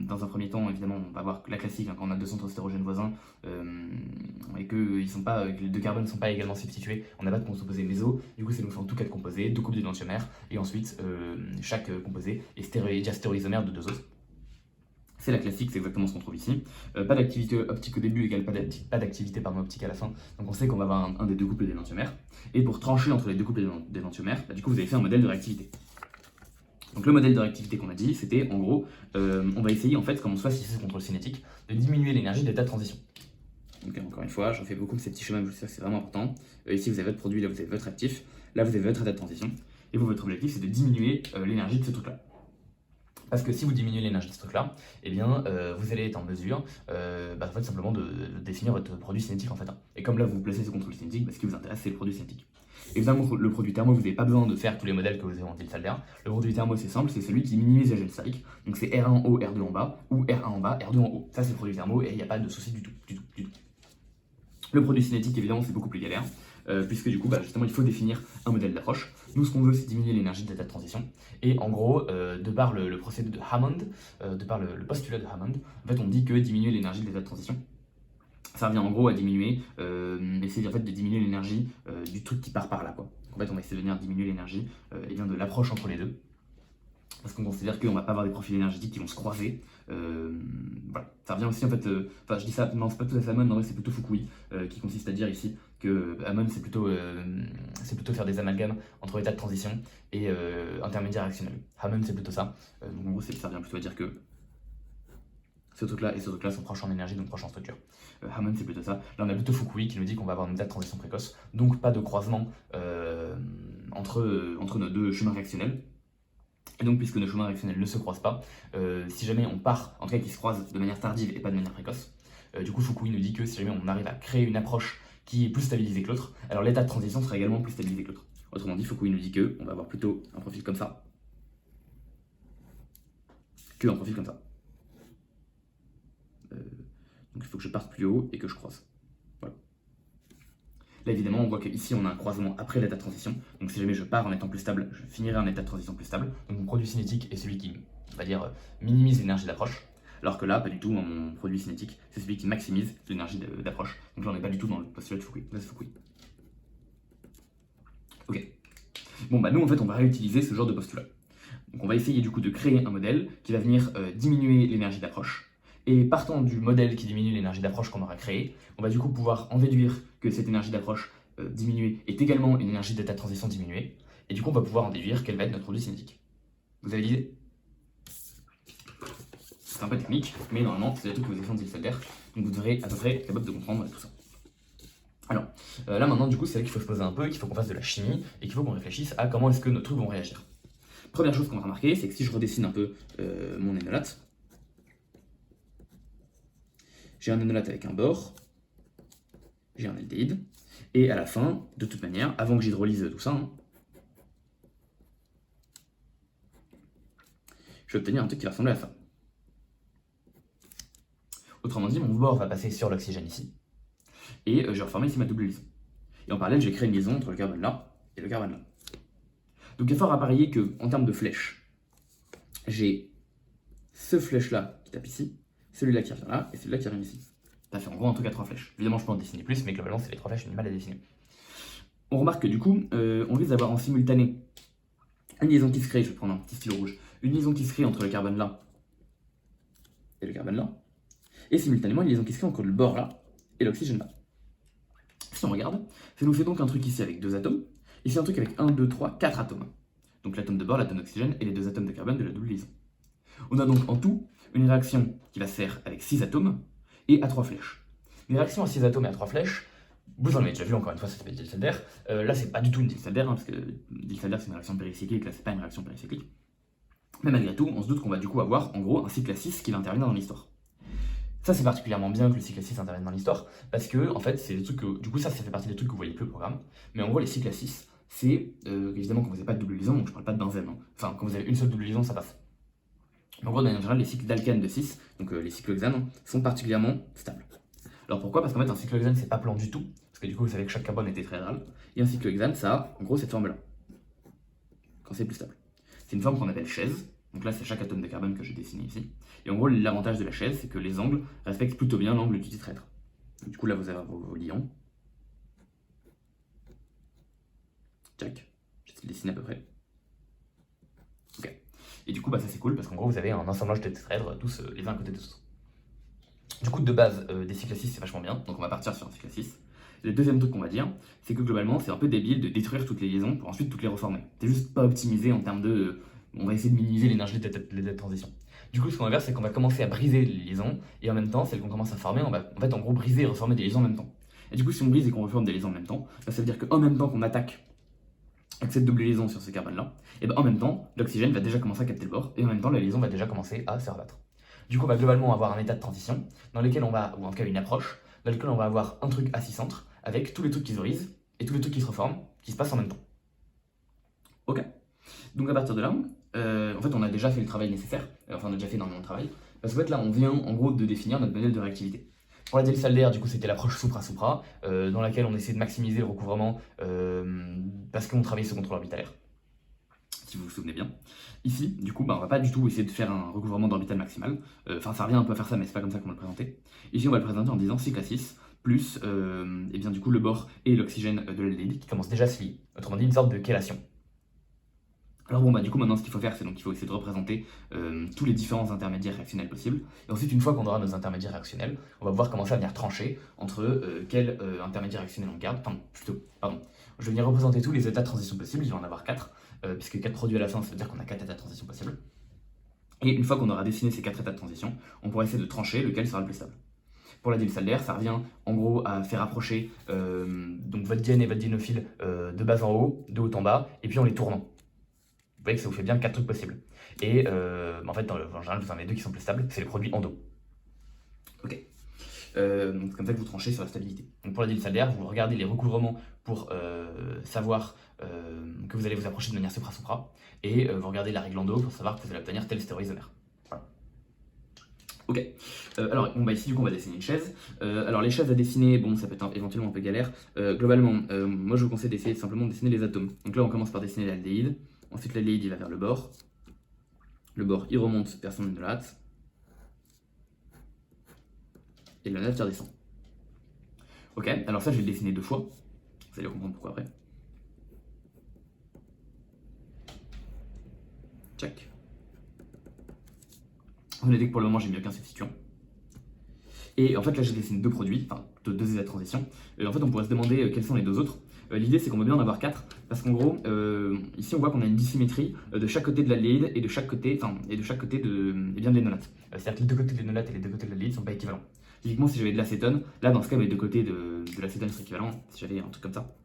dans un premier temps, évidemment, on va avoir la classique, hein, quand on a 2 centres stérogènes voisins et que les 2 carbones ne sont pas également substitués, on n'a pas de composé méso, du coup ça nous fait en tout 4 composés, 2 couples d'énantiomères, et ensuite chaque composé est diastéréoisomère de 2 autres. C'est la classique, c'est exactement ce qu'on trouve ici. Pas d'activité optique au début égale pas d'activité optique à la fin, donc on sait qu'on va avoir un des 2 couples d'énantiomères. Et pour trancher entre les 2 couples d'énantiomères, du coup vous avez fait un modèle de réactivité. Donc le modèle de réactivité qu'on a dit, c'était en gros, on va essayer en fait, comme on soit assisté contre le cinétique, de diminuer l'énergie d'état de transition. Donc encore une fois, j'en fais beaucoup de ces petits schémas, je sais que c'est vraiment important. Ici, vous avez votre produit, là, vous avez votre actif, là, vous avez votre état de transition. Et vous, votre objectif, c'est de diminuer l'énergie de ce truc-là. Parce que si vous diminuez l'énergie de ce truc-là, eh bien, vous allez être en mesure en fait, simplement de définir votre produit cinétique en fait. Et comme là, vous placez ce contrôle cinétique, ce qui vous intéresse, c'est le produit cinétique. Évidemment, le produit thermo, vous n'avez pas besoin de faire tous les modèles que vous avez en Tilsalder. Le produit thermo, c'est simple, c'est celui qui minimise la gêne stérique. Donc c'est R1 en haut, R2 en bas, ou R1 en bas, R2 en haut. Ça, c'est le produit thermo et il n'y a pas de souci du tout. Le produit cinétique, évidemment, c'est beaucoup plus galère, puisque du coup, justement, il faut définir un modèle d'approche. Nous, ce qu'on veut, c'est diminuer l'énergie de l'état de transition. Et en gros, de par le procédé de Hammond, de par le postulat de Hammond, en fait, on dit que diminuer l'énergie de l'état de transition, ça revient en gros à diminuer, essayer en fait de diminuer l'énergie du truc qui part par là, quoi. En fait, on va essayer de venir diminuer l'énergie de l'approche entre les deux. Parce qu'on considère qu'on va pas avoir des profils énergétiques qui vont se croiser. Voilà. Ça revient aussi en fait, je dis ça, non c'est pas tout à fait Hammond, en vrai c'est plutôt Fukui, qui consiste à dire ici que Hammond c'est plutôt faire des amalgames entre état de transition et intermédiaire réactionnel. Hammond c'est plutôt ça, donc en gros ça revient plutôt à dire que ce truc-là et ce truc-là sont proches en énergie, donc proches en structure. Hammond c'est plutôt ça. Là on a plutôt Fukui qui nous dit qu'on va avoir une état de transition précoce, donc pas de croisement entre nos deux chemins réactionnels. Et donc, puisque nos chemins réactionnels ne se croisent pas, si jamais on part, en tout cas qu'ils se croisent de manière tardive et pas de manière précoce, du coup Fukui nous dit que si jamais on arrive à créer une approche qui est plus stabilisée que l'autre, alors l'état de transition sera également plus stabilisé que l'autre. Autrement dit, Fukui nous dit que on va avoir plutôt un profil comme ça, que un profil comme ça. Donc il faut que je parte plus haut et que je croise. Voilà. Là évidemment on voit qu'ici on a un croisement après l'état de transition, donc si jamais je pars en étant plus stable, je finirai en état de transition plus stable, donc mon produit cinétique est celui qui, on va dire, minimise l'énergie d'approche, alors que là, pas du tout, mon produit cinétique, c'est celui qui maximise l'énergie d'approche, donc là on n'est pas du tout dans le postulat de Fukui, là c'est Fukui. Ok. Bon nous en fait on va réutiliser ce genre de postulat. Donc on va essayer du coup de créer un modèle qui va venir diminuer l'énergie d'approche. Et partant du modèle qui diminue l'énergie d'approche qu'on aura créé, on va du coup pouvoir en déduire que cette énergie d'approche diminuée est également une énergie d'état de transition diminuée. Et du coup, on va pouvoir en déduire quel va être notre produit cinétique. Vous avez l'idée? C'est un peu technique, mais normalement, c'est des trucs que vous avez fait en Tilsalder, donc vous devrez à peu près être capable de comprendre tout ça. Alors, là maintenant, du coup, c'est là qu'il faut se poser un peu, qu'il faut qu'on fasse de la chimie, et qu'il faut qu'on réfléchisse à comment est-ce que nos trucs vont réagir. Première chose qu'on va remarquer, c'est que si je redessine un peu mon énolate, j'ai un énolate avec un bord, j'ai un aldéhyde, et à la fin, de toute manière, avant que j'hydrolyse tout ça, je vais obtenir un truc qui va ressembler à ça. Autrement dit, mon bord va passer sur l'oxygène ici, et je vais reformer ici ma double liaison. Et en parallèle, je vais créer une liaison entre le carbone là et le carbone là. Donc il est fort à parier qu'en termes de flèches, j'ai ce flèche-là qui tape ici, celui-là qui revient là, et celui-là qui revient ici. Ça fait en gros en tout cas 3 flèches. Évidemment, je peux en dessiner plus, mais globalement, c'est les 3 flèches, j'ai du mal à dessiner. On remarque que du coup, on risque d'avoir en simultané une liaison qui se crée, je vais prendre un petit stylo rouge, une liaison qui se crée entre le carbone là et le carbone là, et simultanément une liaison qui se crée entre le bord là et l'oxygène là. Si on regarde, ça nous fait donc un truc ici avec 2 atomes, ici un truc avec 1, 2, 3, 4 atomes. Donc l'atome de bord, l'atome d'oxygène et les 2 atomes de carbone de la double liaison. On a donc en tout une réaction qui va se faire avec 6 atomes et à 3 flèches. Une réaction à 6 atomes et à 3 flèches, vous en avez déjà vu encore une fois, ça s'appelle Tilsalder. Là c'est pas du tout une Tilsalder, parce que Tilsalder c'est une réaction péricyclique, là c'est pas une réaction péricyclique. Mais malgré tout, on se doute qu'on va du coup avoir en gros un cycle à 6 qui va intervenir dans l'histoire. Ça c'est particulièrement bien que le cycle à 6 intervienne dans l'histoire, parce que en fait c'est des trucs que, du coup ça fait partie des trucs que vous voyez plus au programme, mais en gros les cycles à 6, c'est évidemment quand vous n'avez pas de double liaison, donc je parle pas de benzène, hein. Enfin quand vous avez une seule double liaison ça passe. En gros, de manière générale, les cycles d'alkane de 6, donc les cyclohexanes, sont particulièrement stables. Alors pourquoi? Parce qu'en fait, un cyclohexane, c'est pas plan du tout, parce que du coup, vous savez que chaque carbone est tétraédral, et un cyclohexane, ça a, en gros, cette forme-là, quand c'est plus stable. C'est une forme qu'on appelle chaise, donc là, c'est chaque atome de carbone que j'ai dessiné ici, et en gros, l'avantage de la chaise, c'est que les angles respectent plutôt bien l'angle du tétraèdre. Du coup, là, vous avez vos liants. Tac, j'essaie de dessiner à peu près. Ok. Et du coup, ça c'est cool parce qu'en gros, vous avez un assemblage de tétraèdres tous les uns à côté des autres. Du coup, de base, des cycles à 6, c'est vachement bien. Donc, on va partir sur un cycle à 6. Le deuxième truc qu'on va dire, c'est que globalement, c'est un peu débile de détruire toutes les liaisons pour ensuite toutes les reformer. C'est juste pas optimisé en termes de. On va essayer de minimiser l'énergie de la transition. Du coup, ce qu'on va faire, c'est qu'on va commencer à briser les liaisons, et en même temps, celles qu'on commence à former, on va en fait en gros briser et reformer des liaisons en même temps. Et du coup, si on brise et qu'on reforme des liaisons en même temps, bah, ça veut dire qu'en même temps qu'on attaque avec cette double liaison sur ce carbone-là, et ben en même temps, l'oxygène va déjà commencer à capter le bord, et en même temps, la liaison va déjà commencer à se rabattre. Du coup, on va globalement avoir un état de transition, dans lequel on va, ou en tout cas une approche, dans lequel on va avoir un truc asycentre, avec tous les trucs qui se brisent, et tous les trucs qui se reforment, qui se passent en même temps. Ok. Donc à partir de là, en fait, on a déjà fait le travail nécessaire, enfin on a déjà fait énormément de travail, parce qu'en fait là, on vient en gros de définir notre modèle de réactivité. Pour la dialyse d'air, du coup, c'était l'approche supra-supra, dans laquelle on essaie de maximiser le recouvrement parce qu'on travaillait ce contrôle orbitalaire, si vous vous souvenez bien. Ici, du coup, bah, on va pas du tout essayer de faire un recouvrement d'orbital maximal, enfin ça revient un peu à faire ça, mais c'est pas comme ça qu'on va le présenter. Ici, on va le présenter en disant cycle à 6, plus, et bien du coup, le bord et l'oxygène de l'aldéhyde qui commencent déjà à se lier, autrement dit une sorte de chélation. Alors bon, bah du coup maintenant ce qu'il faut faire, c'est donc il faut essayer de représenter tous les différents intermédiaires réactionnels possibles. Et ensuite, une fois qu'on aura nos intermédiaires réactionnels, on va pouvoir commencer à venir trancher entre quel intermédiaire réactionnel on garde. Enfin, plutôt, pardon. Je vais venir représenter tous les états de transition possibles, il va en avoir 4, puisque 4 produits à la fin, ça veut dire qu'on a 4 états de transition possibles. Et une fois qu'on aura dessiné ces 4 états de transition, on pourra essayer de trancher lequel sera le plus stable. Pour la dialyse d'air, ça revient en gros à faire approcher donc votre diène et votre diénophile de bas en haut, de haut en bas, et puis en les tournant. Vous voyez que ça vous fait bien 4 trucs possibles. Et en fait, en général, vous en avez 2 qui sont plus stables, c'est les produits endo. Ok. Donc c'est comme ça que vous tranchez sur la stabilité. Donc pour la dialyse d'air, vous regardez les recouvrements pour savoir que vous allez vous approcher de manière supra-supra, et vous regardez la règle endo pour savoir que vous allez obtenir tel stéréoisomère. Voilà. Ok. Alors bon, bah ici du coup on va dessiner une chaise. Alors les chaises à dessiner, bon ça peut être éventuellement un peu galère. Globalement, moi je vous conseille d'essayer simplement de dessiner les atomes. Donc là on commence par dessiner l'aldéhyde. Ensuite, l'aldéhyde, il va vers le bord. Le bord, il remonte vers son énolate. Et l'énolate, il redescend. Ok, alors ça, je vais le dessiner 2 fois. Vous allez comprendre pourquoi après. Check. Vous notez que pour le moment, j'ai mis aucun substituant. Et en fait, là, j'ai dessiné 2 produits, enfin, 2 états de transition. Et en fait, on pourrait se demander quels sont les 2 autres. L'idée, c'est qu'on veut bien en avoir 4, parce qu'en gros, ici, on voit qu'on a une dissymétrie de chaque côté de l'aldéhyde et de chaque côté, de l'énolate. C'est-à-dire que les 2 côtés de l'énolate et les 2 côtés de l'aldéhyde ne sont pas équivalents. Typiquement, si j'avais de l'acétone, là, dans ce cas, les 2 côtés de l'acétone seraient équivalents, si j'avais un truc comme ça.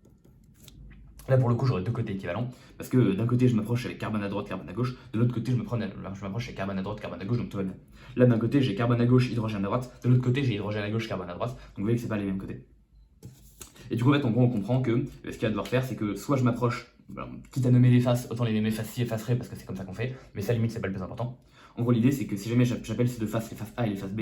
Là, pour le coup, j'aurais 2 côtés équivalents, parce que d'un côté, je m'approche avec carbone à droite, carbone à gauche, de l'autre côté, je m'approche avec carbone à droite, carbone à gauche, donc tout va bien. Là, d'un côté, j'ai carbone à gauche, hydrogène à droite, de l'autre côté, j'ai hydrogène à gauche, carbone à droite, donc vous voyez que c'est pas les mêmes côtés. Et du coup, en fait, en gros, on comprend que ce qu'il va devoir faire, c'est que soit je m'approche, quitte à nommer les faces, autant les nommer faces-ci et faces-ré, parce que c'est comme ça qu'on fait, mais ça, limite, c'est pas le plus important. En gros, l'idée, c'est que si jamais j'appelle ces 2 faces, les faces A et les faces B,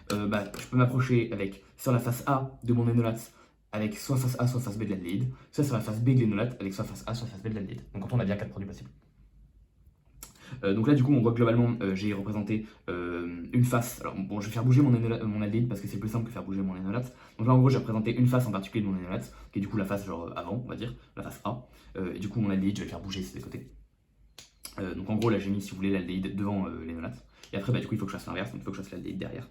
je peux m'approcher avec, sur la face A de mon énolate, avec soit face A, soit face B de l'aldéhyde, soit sur la face B de l'énolate, avec soit face A, soit face B de l'aldéhyde. Donc, quand on a bien 4 produits possibles. Donc là, du coup, on voit que globalement, j'ai représenté une face. Alors, bon, je vais faire bouger mon aldéhyde parce que c'est plus simple que faire bouger mon énolate. Donc là, en gros, j'ai représenté une face en particulier de mon énolate, qui est du coup la face genre avant, on va dire, la face A. Et du coup, mon aldéhyde, je vais le faire bouger ici de côté. Donc en gros, là, j'ai mis, si vous voulez, l'aldéhyde devant l'énolate. Et après, du coup, il faut que je fasse l'inverse, donc il faut que je fasse l'aldéhyde derrière.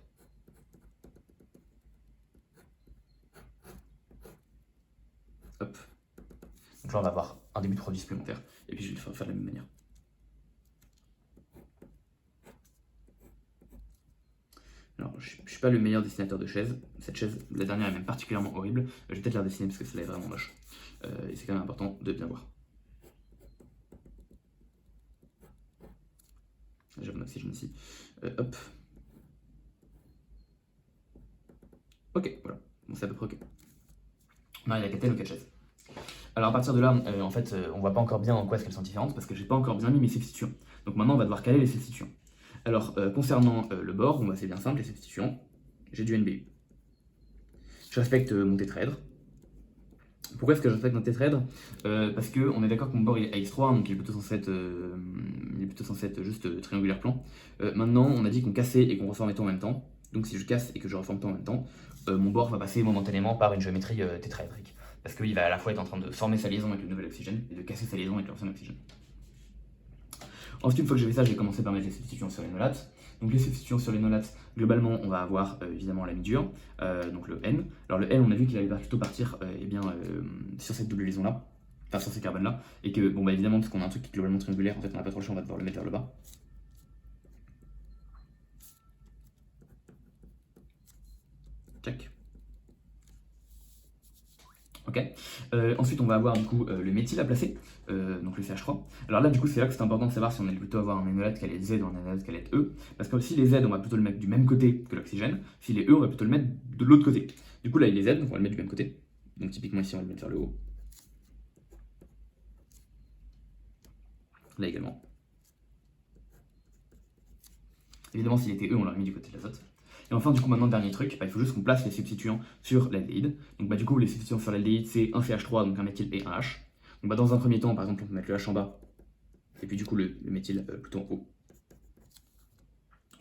Hop. Donc là, on va avoir un début de produit supplémentaire. Et puis, je vais le faire de la même manière. Alors, je ne suis pas le meilleur dessinateur de chaises. Cette chaise, la dernière, est même particulièrement horrible. Je vais peut-être la redessiner parce que celle-là est vraiment moche. Et c'est quand même important de bien voir. J'ai mon oxygène ici. Hop. Ok, voilà. Bon, c'est à peu près ok. On arrive à capter nos 4 chaises. Alors à partir de là, en fait, on voit pas encore bien en quoi est-ce qu'elles sont différentes parce que j'ai pas encore bien mis mes substituants. Donc maintenant, on va devoir caler les substituants. Alors, concernant le bord, bon, bah, c'est bien simple, les substituants. J'ai du NBU. Je respecte mon tétraèdre. Pourquoi est-ce que je respecte mon tétraèdre? Parce qu'on est d'accord que mon bord est AX3, donc il est plutôt censé être juste triangulaire plan. Maintenant, on a dit qu'on cassait et qu'on reformait tout en même temps. Donc si je casse et que je reforme tout en même temps, mon bord va passer momentanément par une géométrie tétraédrique. Parce qu'il va à la fois être en train de former sa liaison avec le nouvel oxygène et de casser sa liaison avec l'ancien oxygène. Ensuite, une fois que j'ai fait ça, je vais commencer par mettre les substituants sur l'énolate. Donc les substituants sur l'énolate, globalement, on va avoir évidemment l'ami dur, donc le N. Alors le N, on a vu qu'il allait plutôt partir sur cette double liaison-là, enfin sur ces carbones-là, et que, bon bah évidemment, parce qu'on a un truc qui est globalement triangulaire, en fait on n'a pas trop le choix, on va devoir le mettre vers le bas. Ok. Ensuite, on va avoir du coup le méthyle à placer, donc le CH3. Alors là, du coup, c'est là que c'est important de savoir si on est plutôt avoir un énolate qui allait Z ou un énolate qui allait être E. Parce que si les Z, on va plutôt le mettre du même côté que l'oxygène. Si les E, on va plutôt le mettre de l'autre côté. Du coup, là, il est Z, donc on va le mettre du même côté. Donc typiquement ici, on va le mettre vers le haut. Là également. Évidemment, s'il était E, on l'aurait mis du côté de l'azote. Et enfin, du coup, maintenant, dernier truc, il faut juste qu'on place les substituants sur l'aldéhyde. Donc, du coup, les substituants sur l'aldéhyde, c'est un CH3, donc un méthyle et un H. Donc, dans un premier temps, par exemple, on peut mettre le H en bas, et puis du coup, le méthyle plutôt en haut.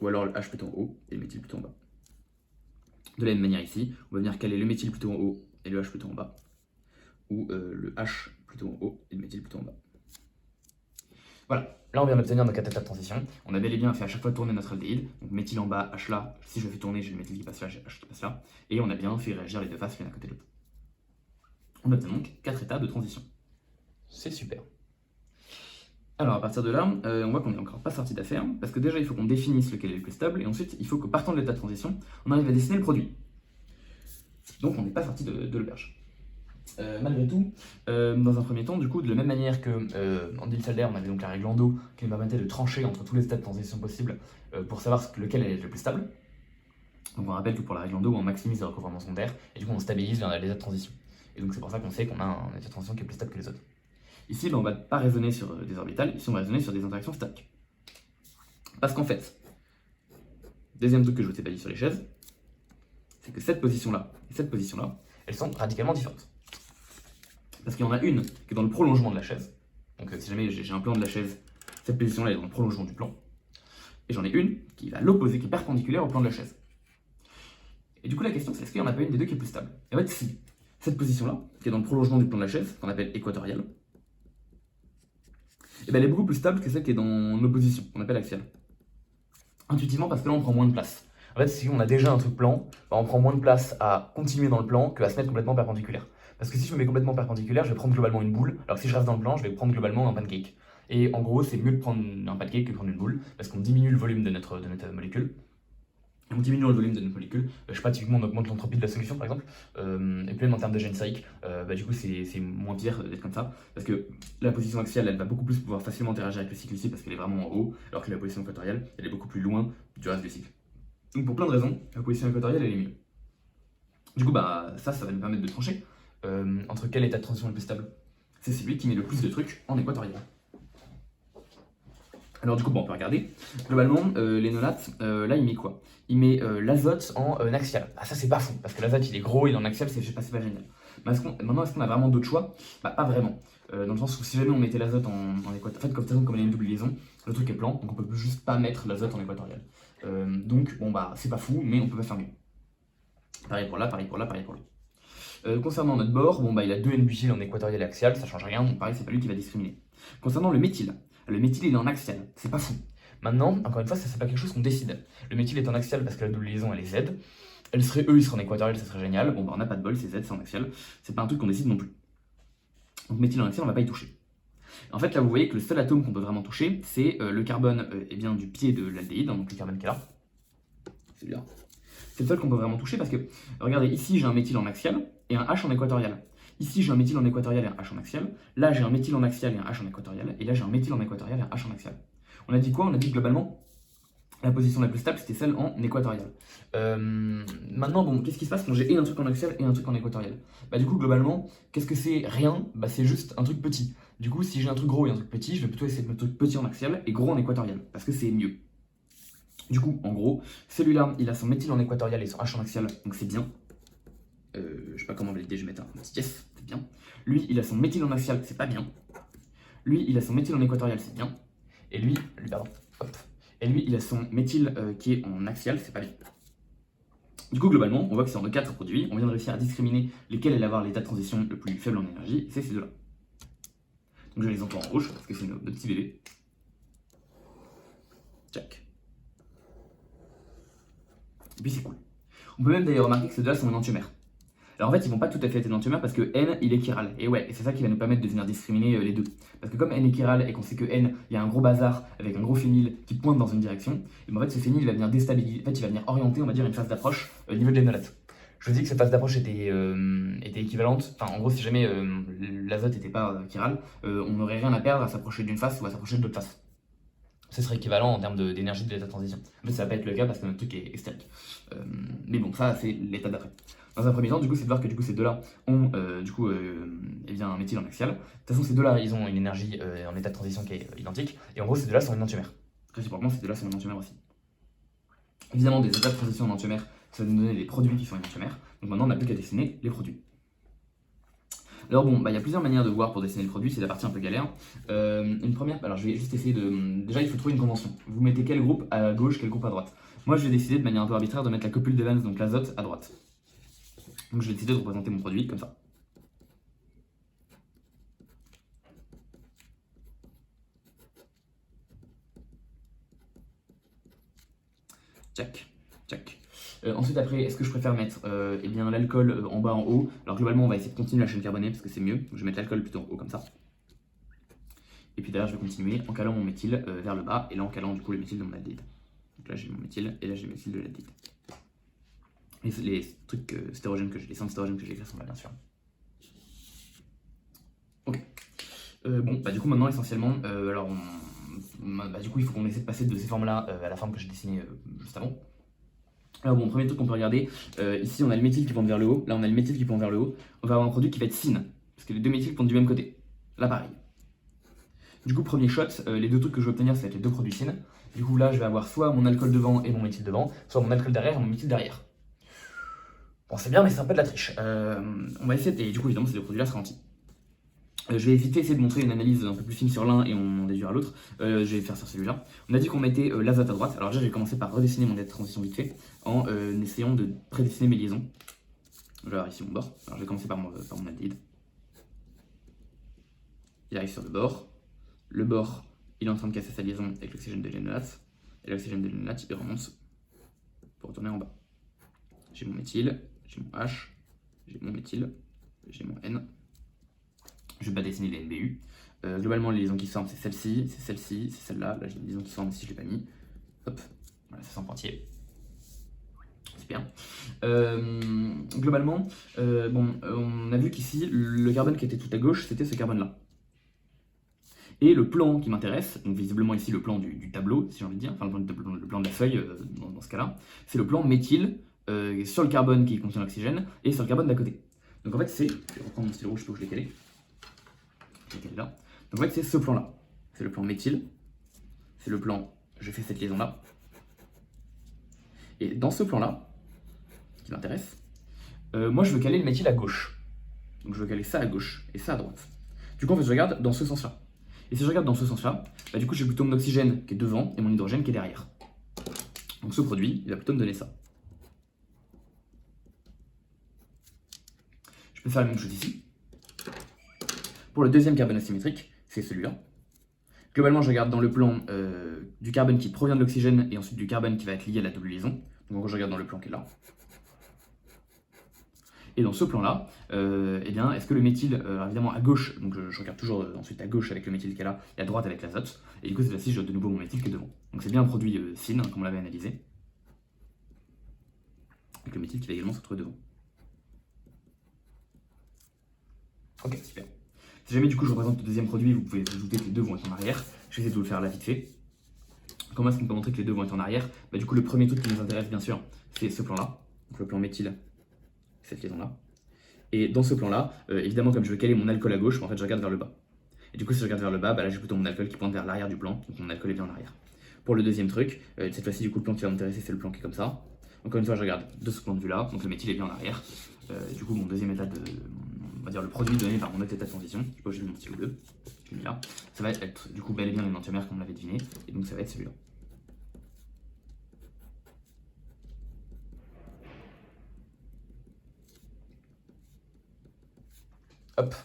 Ou alors le H plutôt en haut, et le méthyle plutôt en bas. De la même manière ici, on va venir caler le méthyle plutôt en haut, et le H plutôt en bas. Ou le H plutôt en haut, et le méthyle plutôt en bas. Voilà. Là, on vient d'obtenir nos 4 étapes de transition. On a bel et bien fait à chaque fois tourner notre aldéhyde. Donc méthyle en bas, H là. Si je le fais tourner, j'ai le méthyle qui passe là, j'ai H qui passe là. Et on a bien fait réagir les deux faces l'une à côté de l'autre. On obtient donc 4 étapes de transition. C'est super. Alors à partir de là, on voit qu'on n'est encore pas sorti d'affaire, parce que déjà il faut qu'on définisse lequel est le plus stable, et ensuite il faut que partant de l'état de transition, on arrive à dessiner le produit. Donc on n'est pas sorti de l'auberge. Malgré tout, dans un premier temps, du coup, de la même manière que en Diels-Alder, on avait donc la règle Landau qui nous permettait de trancher entre tous les états de transition possibles pour savoir lequel est le plus stable. Donc on rappelle que pour la règle Landau, on maximise le recouvrement secondaire et du coup on stabilise vers l'état de transition. Et donc c'est pour ça qu'on sait qu'on a un état de transition qui est plus stable que les autres. Ici, on ne va pas raisonner sur des orbitales, ici on va raisonner sur des interactions statiques. Parce qu'en fait, deuxième truc que je vous ai pas dit sur les chaises, c'est que cette position-là et cette position-là, elles sont radicalement différentes. Parce qu'il y en a une qui est dans le prolongement de la chaise. Donc si jamais j'ai un plan de la chaise, cette position-là est dans le prolongement du plan. Et j'en ai une qui va à l'opposé, qui est perpendiculaire au plan de la chaise. Et du coup la question c'est est-ce qu'il n'y en a pas une des deux qui est plus stable? Et en fait si, cette position-là, qui est dans le prolongement du plan de la chaise, qu'on appelle équatoriale, et ben elle est beaucoup plus stable que celle qui est dans l'opposition, qu'on appelle axiale. Intuitivement parce que là on prend moins de place. En fait si on a déjà un truc plan, on prend moins de place à continuer dans le plan que à se mettre complètement perpendiculaire. Parce que si je me mets complètement perpendiculaire, je vais prendre globalement une boule, alors que si je reste dans le plan, je vais prendre globalement un pancake. Et en gros, c'est mieux de prendre un pancake que de prendre une boule, parce qu'on diminue le volume de notre molécule. Et on diminue le volume de notre molécule, je sais pas, typiquement on augmente l'entropie de la solution par exemple, et puis même en termes de gène sérique, du coup c'est moins pire d'être comme ça, parce que la position axiale elle va beaucoup plus pouvoir facilement interagir avec le cycle ici parce qu'elle est vraiment en haut, alors que la position équatoriale elle est beaucoup plus loin du reste du cycle. Donc pour plein de raisons, la position équatoriale elle est mieux. Du coup ça va nous permettre de trancher. Entre quel état de transition est le plus stable? C'est celui qui met le plus de trucs en équatorial. Alors du coup, on peut regarder. Globalement, l'énolate, là, il met quoi? Il met l'azote en axial. Ah ça, c'est pas fou, parce que l'azote, il est gros, il est en axial, c'est pas génial. Mais maintenant, est-ce qu'on a vraiment d'autres choix? Pas vraiment. Dans le sens où si jamais on mettait l'azote en équatorial, en fait, comme il y a une double liaison, le truc est plan, donc on peut juste pas mettre l'azote en équatorial. Donc, c'est pas fou, mais on peut pas faire mieux. Pareil pour là, pareil pour là, pareil pour là. Concernant notre bord, il a deux N-butyl en équatorial et axial, ça change rien, donc pareil, c'est pas lui qui va discriminer. Concernant le méthyle il est en axial, c'est pas fou. Maintenant, encore une fois, ça c'est pas quelque chose qu'on décide. Le méthyle est en axial parce que la double liaison elle est Z. Elle serait E, il serait en équatorial, ça serait génial. On n'a pas de bol, c'est Z, c'est en axial. C'est pas un truc qu'on décide non plus. Donc méthyle en axial, on va pas y toucher. En fait, là vous voyez que le seul atome qu'on peut vraiment toucher, c'est le carbone du pied de l'aldéhyde, donc le carbone qui est là. Celui-là. C'est le seul qu'on peut vraiment toucher parce que, regardez, ici j'ai un méthyle en axial et un H en équatorial. Ici j'ai un méthyle en équatorial et un H en axial. Là j'ai un méthyle en axial et un H en équatorial. Et là j'ai un méthyle en équatorial et un H en axial. On a dit quoi? On a dit que globalement, la position la plus stable c'était celle en équatorial. Maintenant, qu'est-ce qui se passe quand j'ai un truc en axial et un truc en équatorial? Du coup, globalement, qu'est-ce que c'est? Rien, c'est juste un truc petit. Du coup, si j'ai un truc gros et un truc petit, je vais plutôt essayer de mettre un truc petit en axial et gros en équatorial, parce que c'est mieux. Du coup, en gros, celui-là, il a son méthyle en équatorial et son H en axial, donc c'est bien. Je sais pas comment valider, je vais mettre un petit yes, c'est bien. Lui, il a son méthyle en axial, c'est pas bien. Lui, il a son méthyle en équatorial, c'est bien. Et lui, il a son méthyle qui est en axial, c'est pas bien. Du coup, globalement, on voit que c'est en nos 4 produits, on vient de réussir à discriminer lesquels allaient avoir l'état de transition le plus faible en énergie, c'est ces deux-là. Donc je vais les entoure en rouge, parce que c'est nos petits bébés. Check. Et puis c'est cool. On peut même d'ailleurs remarquer que ces deux-là sont énantiomères. Alors en fait, ils vont pas tout à fait être énantiomères parce que N, il est chiral. Et ouais, c'est ça qui va nous permettre de venir discriminer les deux. Parce que comme N est chiral et qu'on sait que N, il y a un gros bazar avec un gros phényl qui pointe dans une direction, et en fait, ce phényl, il va venir déstabiliser, en fait, il va venir orienter, on va dire, une phase d'approche au niveau de l'énolate. Je vous dis que cette phase d'approche était équivalente. Enfin, en gros, si jamais l'azote n'était pas chiral, on n'aurait rien à perdre à s'approcher d'une face ou à s'approcher de l'autre face. Ce serait équivalent en termes d'énergie de l'état de transition. En fait, ça va pas être le cas parce que notre truc est stérique. Mais bon, ça, c'est l'état d'après. Dans un premier temps, du coup, c'est de voir que du coup, ces deux-là ont eh bien, un méthyle en axial. De toute façon, ces deux-là, ils ont une énergie en état de transition qui est identique. Et en gros, ces deux-là sont enantiomères. Réciproquement, ces deux-là sont enantiomères aussi. Évidemment, des états de transition enantiomères, ça va nous donner des produits qui sont enantiomères. Donc maintenant, on n'a plus qu'à dessiner les produits. Alors bon, il y a plusieurs manières de voir pour dessiner le produit, c'est la partie un peu galère. Une première, alors je vais juste essayer de... Déjà, il faut trouver une convention. Vous mettez quel groupe à gauche, quel groupe à droite. Moi, je vais décider de manière un peu arbitraire de mettre la copule d'Evans, donc l'azote, à droite. Donc je vais décider de représenter mon produit comme ça. Tchac, tchac. Ensuite, après, est-ce que je préfère mettre eh bien l'alcool en bas, en haut? Alors globalement, on va essayer de continuer la chaîne carbonée parce que c'est mieux. Donc, je vais mettre l'alcool plutôt en haut comme ça. Et puis derrière, je vais continuer en calant mon méthyle vers le bas et là en calant du coup le méthyle de mon aldéhyde. Donc là, j'ai mon méthyle et là, j'ai le méthyle de l'aldéhyde. Les trucs stérogènes que j'ai, les centres stérogènes que j'ai écrits sont là, bien sûr. Ok. Bon, du coup, maintenant, essentiellement, du coup, il faut qu'on essaie de passer de ces formes-là à la forme que j'ai dessinée juste avant. Alors bon, premier truc qu'on peut regarder, ici on a le méthyle qui pointe vers le haut, là on a le méthyle qui pointe vers le haut, on va avoir un produit qui va être syn, parce que les deux méthyles pointent du même côté. Là pareil. Du coup, premier shot, les deux trucs que je vais obtenir, ça va être les deux produits syn. Du coup là, je vais avoir soit mon alcool devant et mon méthyle devant, soit mon alcool derrière et mon méthyle derrière. Bon, c'est bien, mais c'est un peu de la triche. On va essayer, et du coup, évidemment, ces deux produits-là seront anti. Je vais essayer de montrer une analyse un peu plus fine sur l'un et on en déduira l'autre. Je vais faire sur celui-là. On a dit qu'on mettait l'azote à droite. Alors déjà, j'ai commencé par redessiner mon état de transition vite fait en essayant de prédessiner mes liaisons. Je vais avoir ici mon bord. Alors je vais commencer par mon aldéhyde. Il arrive sur le bord. Le bord, il est en train de casser sa liaison avec l'oxygène de l'énolate. Et l'oxygène de l'énolate, il remonte pour retourner en bas. J'ai mon méthyle, j'ai mon H, j'ai mon méthyle, j'ai mon N. Je ne vais pas dessiner les NBU. Globalement, les liaisons qui sortent, c'est celle-ci, c'est celle-ci, c'est celle-là. Là, j'ai une liaison qui sort, mais si je ne l'ai pas mis. Hop, voilà, ça sent pointillé. Super. Globalement, on a vu qu'ici, le carbone qui était tout à gauche, c'était ce carbone-là. Et le plan qui m'intéresse, donc visiblement ici le plan du tableau, si j'ai envie de dire, enfin le plan de la feuille dans ce cas-là, c'est le plan méthyle sur le carbone qui contient l'oxygène et sur le carbone d'à côté. Donc en fait, c'est. Je vais reprendre mon stylo rouge pour que je l'ai calé. Là. Donc en fait, c'est ce plan-là. C'est le plan méthyle. C'est le plan, je fais cette liaison-là. Et dans ce plan-là, qui m'intéresse, moi je veux caler le méthyle à gauche. Donc je veux caler ça à gauche et ça à droite. Du coup, en fait, je regarde dans ce sens-là. Et si je regarde dans ce sens-là, du coup, j'ai plutôt mon oxygène qui est devant et mon hydrogène qui est derrière. Donc ce produit, il va plutôt me donner ça. Je peux faire la même chose ici. Pour le deuxième carbone asymétrique, c'est celui-là. Globalement, je regarde dans le plan du carbone qui provient de l'oxygène et ensuite du carbone qui va être lié à la double liaison. Donc je regarde dans le plan qui est là. Et dans ce plan-là, eh bien, est-ce que le méthyle, évidemment à gauche, donc je regarde toujours ensuite à gauche avec le méthyle qui est là et à droite avec l'azote. Et du coup, cette fois-ci, je de nouveau mon méthyle qui est devant. Donc c'est bien un produit syn, comme on l'avait analysé. Avec le méthyle qui va également se retrouver devant. Ok, super. Si jamais du coup je représente le deuxième produit, vous pouvez ajouter que les deux vont être en arrière. Je vais essayer de vous le faire là vite fait. Comment est-ce qu'on peut montrer que les deux vont être en arrière? Du coup, le premier truc qui nous intéresse bien sûr, c'est ce plan-là. Donc le plan méthyle, cette liaison-là. Et dans ce plan-là, évidemment, comme je veux caler mon alcool à gauche, en fait, je regarde vers le bas. Et du coup, si je regarde vers le bas, là, j'ai plutôt mon alcool qui pointe vers l'arrière du plan. Donc mon alcool est bien en arrière. Pour le deuxième truc, cette fois-ci, du coup, le plan qui va m'intéresser, c'est le plan qui est comme ça. Encore une fois, je regarde de ce point de vue-là. Donc le méthyle est bien en arrière. Du coup, mon deuxième état de. On va dire le produit donné par mon autre état de transition. Du coup, j'ai mis mon stylo bleu. Je l'ai mis là. Ça va être du coup bel et bien l'énantiomère comme on l'avait deviné. Et donc, ça va être celui-là. Hop.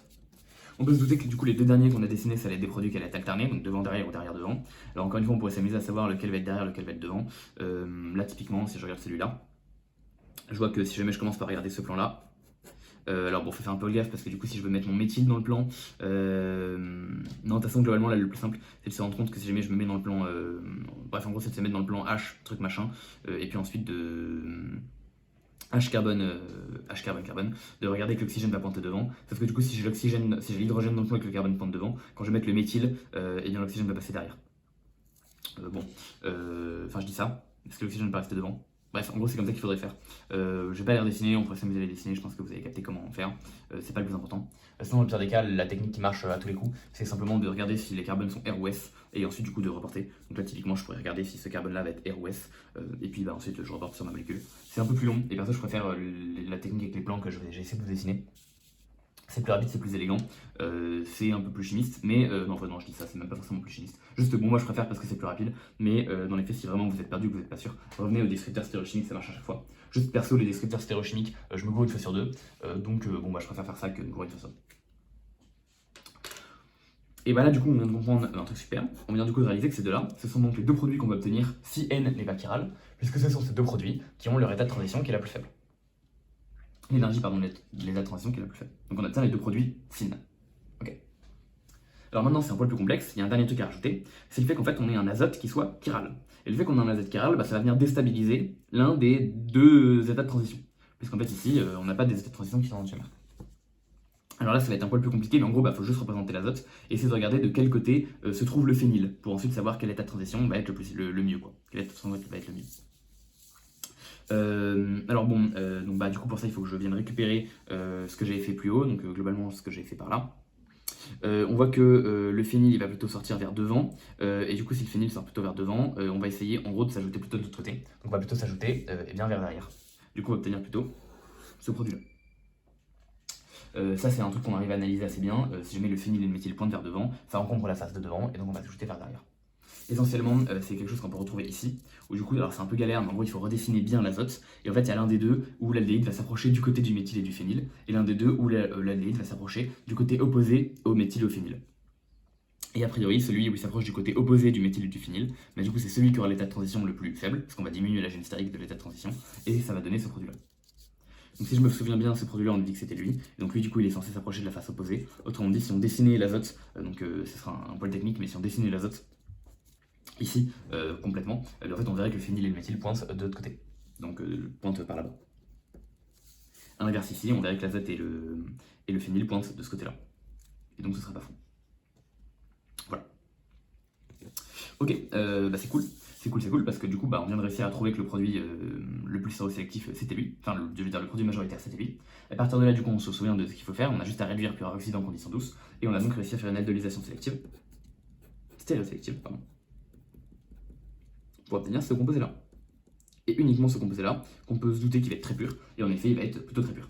On peut se douter que du coup les deux derniers qu'on a dessinés, ça allait être des produits qui allaient être alternés, donc devant derrière ou derrière devant. Alors encore une fois, on pourrait s'amuser à savoir lequel va être derrière, lequel va être devant. Là typiquement, si je regarde celui-là, je vois que si jamais je commence par regarder ce plan-là, alors bon, faut faire un peu gaffe parce que du coup si je veux mettre mon méthyle dans le plan, non de toute façon globalement là le plus simple c'est de se rendre compte que si jamais je me mets dans le plan, bref en gros c'est de se mettre dans le plan H, truc machin, et puis ensuite de H carbone, H carbone carbone, de regarder que l'oxygène va pointer devant. Sauf que du coup, si j'ai l'oxygène, si j'ai l'hydrogène dans le fond et que le carbone pointe devant, quand je vais mettre le méthyle, et bien l'oxygène va passer derrière. Enfin je dis ça, parce que l'oxygène va rester devant. Bref, en gros c'est comme ça qu'il faudrait faire. Je vais pas les redessiner, on pourrait s'amuser à les dessiner, je pense que vous avez capté comment faire. C'est pas le plus important. Sinon, au pire des cas, la technique qui marche à tous les coups, c'est simplement de regarder si les carbones sont R ou S, et ensuite du coup de reporter. Donc là typiquement je pourrais regarder si ce carbone là va être R ou S, et puis bah, ensuite je reporte sur ma molécule. C'est un peu plus long, et perso je préfère la technique avec les plans que j'ai essayé de vous dessiner. C'est plus rapide, c'est plus élégant, c'est un peu plus chimiste, mais non, enfin, non, je dis ça, c'est même pas forcément plus chimiste. Juste bon, moi je préfère parce que c'est plus rapide, mais dans les faits, si vraiment vous êtes perdu, que vous n'êtes pas sûr, revenez aux descripteurs stéréochimiques, ça marche à chaque fois. Juste perso, les descripteurs stéréochimiques, je me gourre une fois sur deux, donc bon, bah je préfère faire ça que de me gourer une fois sur deux. Et bah là, du coup, on vient de comprendre un truc super. On vient du coup de réaliser que ces deux-là, ce sont donc les deux produits qu'on va obtenir si N n'est pas chiral, puisque ce sont ces deux produits qui ont leur état de transition qui est la plus faible. L'énergie, pardon, l'état de transition qui est la plus faible. Donc on obtient les deux produits sin. Ok. Alors maintenant, c'est un poil plus complexe. Il y a un dernier truc à rajouter. C'est le fait qu'en fait, on ait un azote qui soit chiral. Et le fait qu'on ait un azote chiral, bah, ça va venir déstabiliser l'un des deux états de transition. Puisqu'en fait, ici, on n'a pas des états de transition qui sont entièrement. Alors là, ça va être un poil plus compliqué, mais en gros, bah, faut juste représenter l'azote et essayer de regarder de quel côté se trouve le phényl pour ensuite savoir quel état de transition va être le mieux, quoi. Quel état de transition va être le mieux. Alors bon, donc bah, du coup pour ça il faut que je vienne récupérer ce que j'avais fait plus haut, donc globalement ce que j'avais fait par là. On voit que le phényl il va plutôt sortir vers devant, et du coup si le phényl sort plutôt vers devant, on va essayer en gros de s'ajouter plutôt de l'autre côté. Donc on va plutôt s'ajouter et bien vers derrière. Du coup on va obtenir plutôt ce produit là. Ça c'est un truc qu'on arrive à analyser assez bien. Si jamais le phényl et le méthyle pointent vers devant, ça encombre la face de devant et donc on va s'ajouter vers derrière. Essentiellement, c'est quelque chose qu'on peut retrouver ici, où du coup, alors c'est un peu galère, mais en gros, il faut redessiner bien l'azote. Et en fait, il y a l'un des deux où l'aldéhyde va s'approcher du côté du méthyle et du phényl, et l'un des deux où l'aldéhyde va s'approcher du côté opposé au méthyle et au phényl. Et a priori, celui où il s'approche du côté opposé du méthyle et du phényl, bah, du coup, c'est celui qui aura l'état de transition le plus faible, parce qu'on va diminuer la gêne stérique de l'état de transition, et ça va donner ce produit-là. Donc si je me souviens bien, ce produit-là, on a dit que c'était lui. Et donc lui, du coup, il est censé s'approcher de la face opposée. Autrement dit, si on dessinait l'azote, ce sera un poil technique, mais si on dessinait l'azote, ici, complètement, en fait on verrait que le phényl et le méthyle pointent de l'autre côté, donc pointent par là-bas. À l'inverse ici, on verrait que l'azote et le phényl pointent de ce côté-là, et donc ce sera pas faux. Voilà. Ok, bah c'est cool. C'est cool parce que du coup bah, on vient de réussir à trouver que le produit le plus sérosélectif c'était lui, enfin je veux dire le produit majoritaire c'était lui. À partir de là du coup on se souvient de ce qu'il faut faire, on a juste à réduire puis à oxyder en conditions douces, et on a donc réussi à faire une aldolisation sélective, stéréosélective, pardon, pour obtenir ce composé-là. Et uniquement ce composé-là, qu'on peut se douter qu'il va être très pur, et en effet il va être plutôt très pur.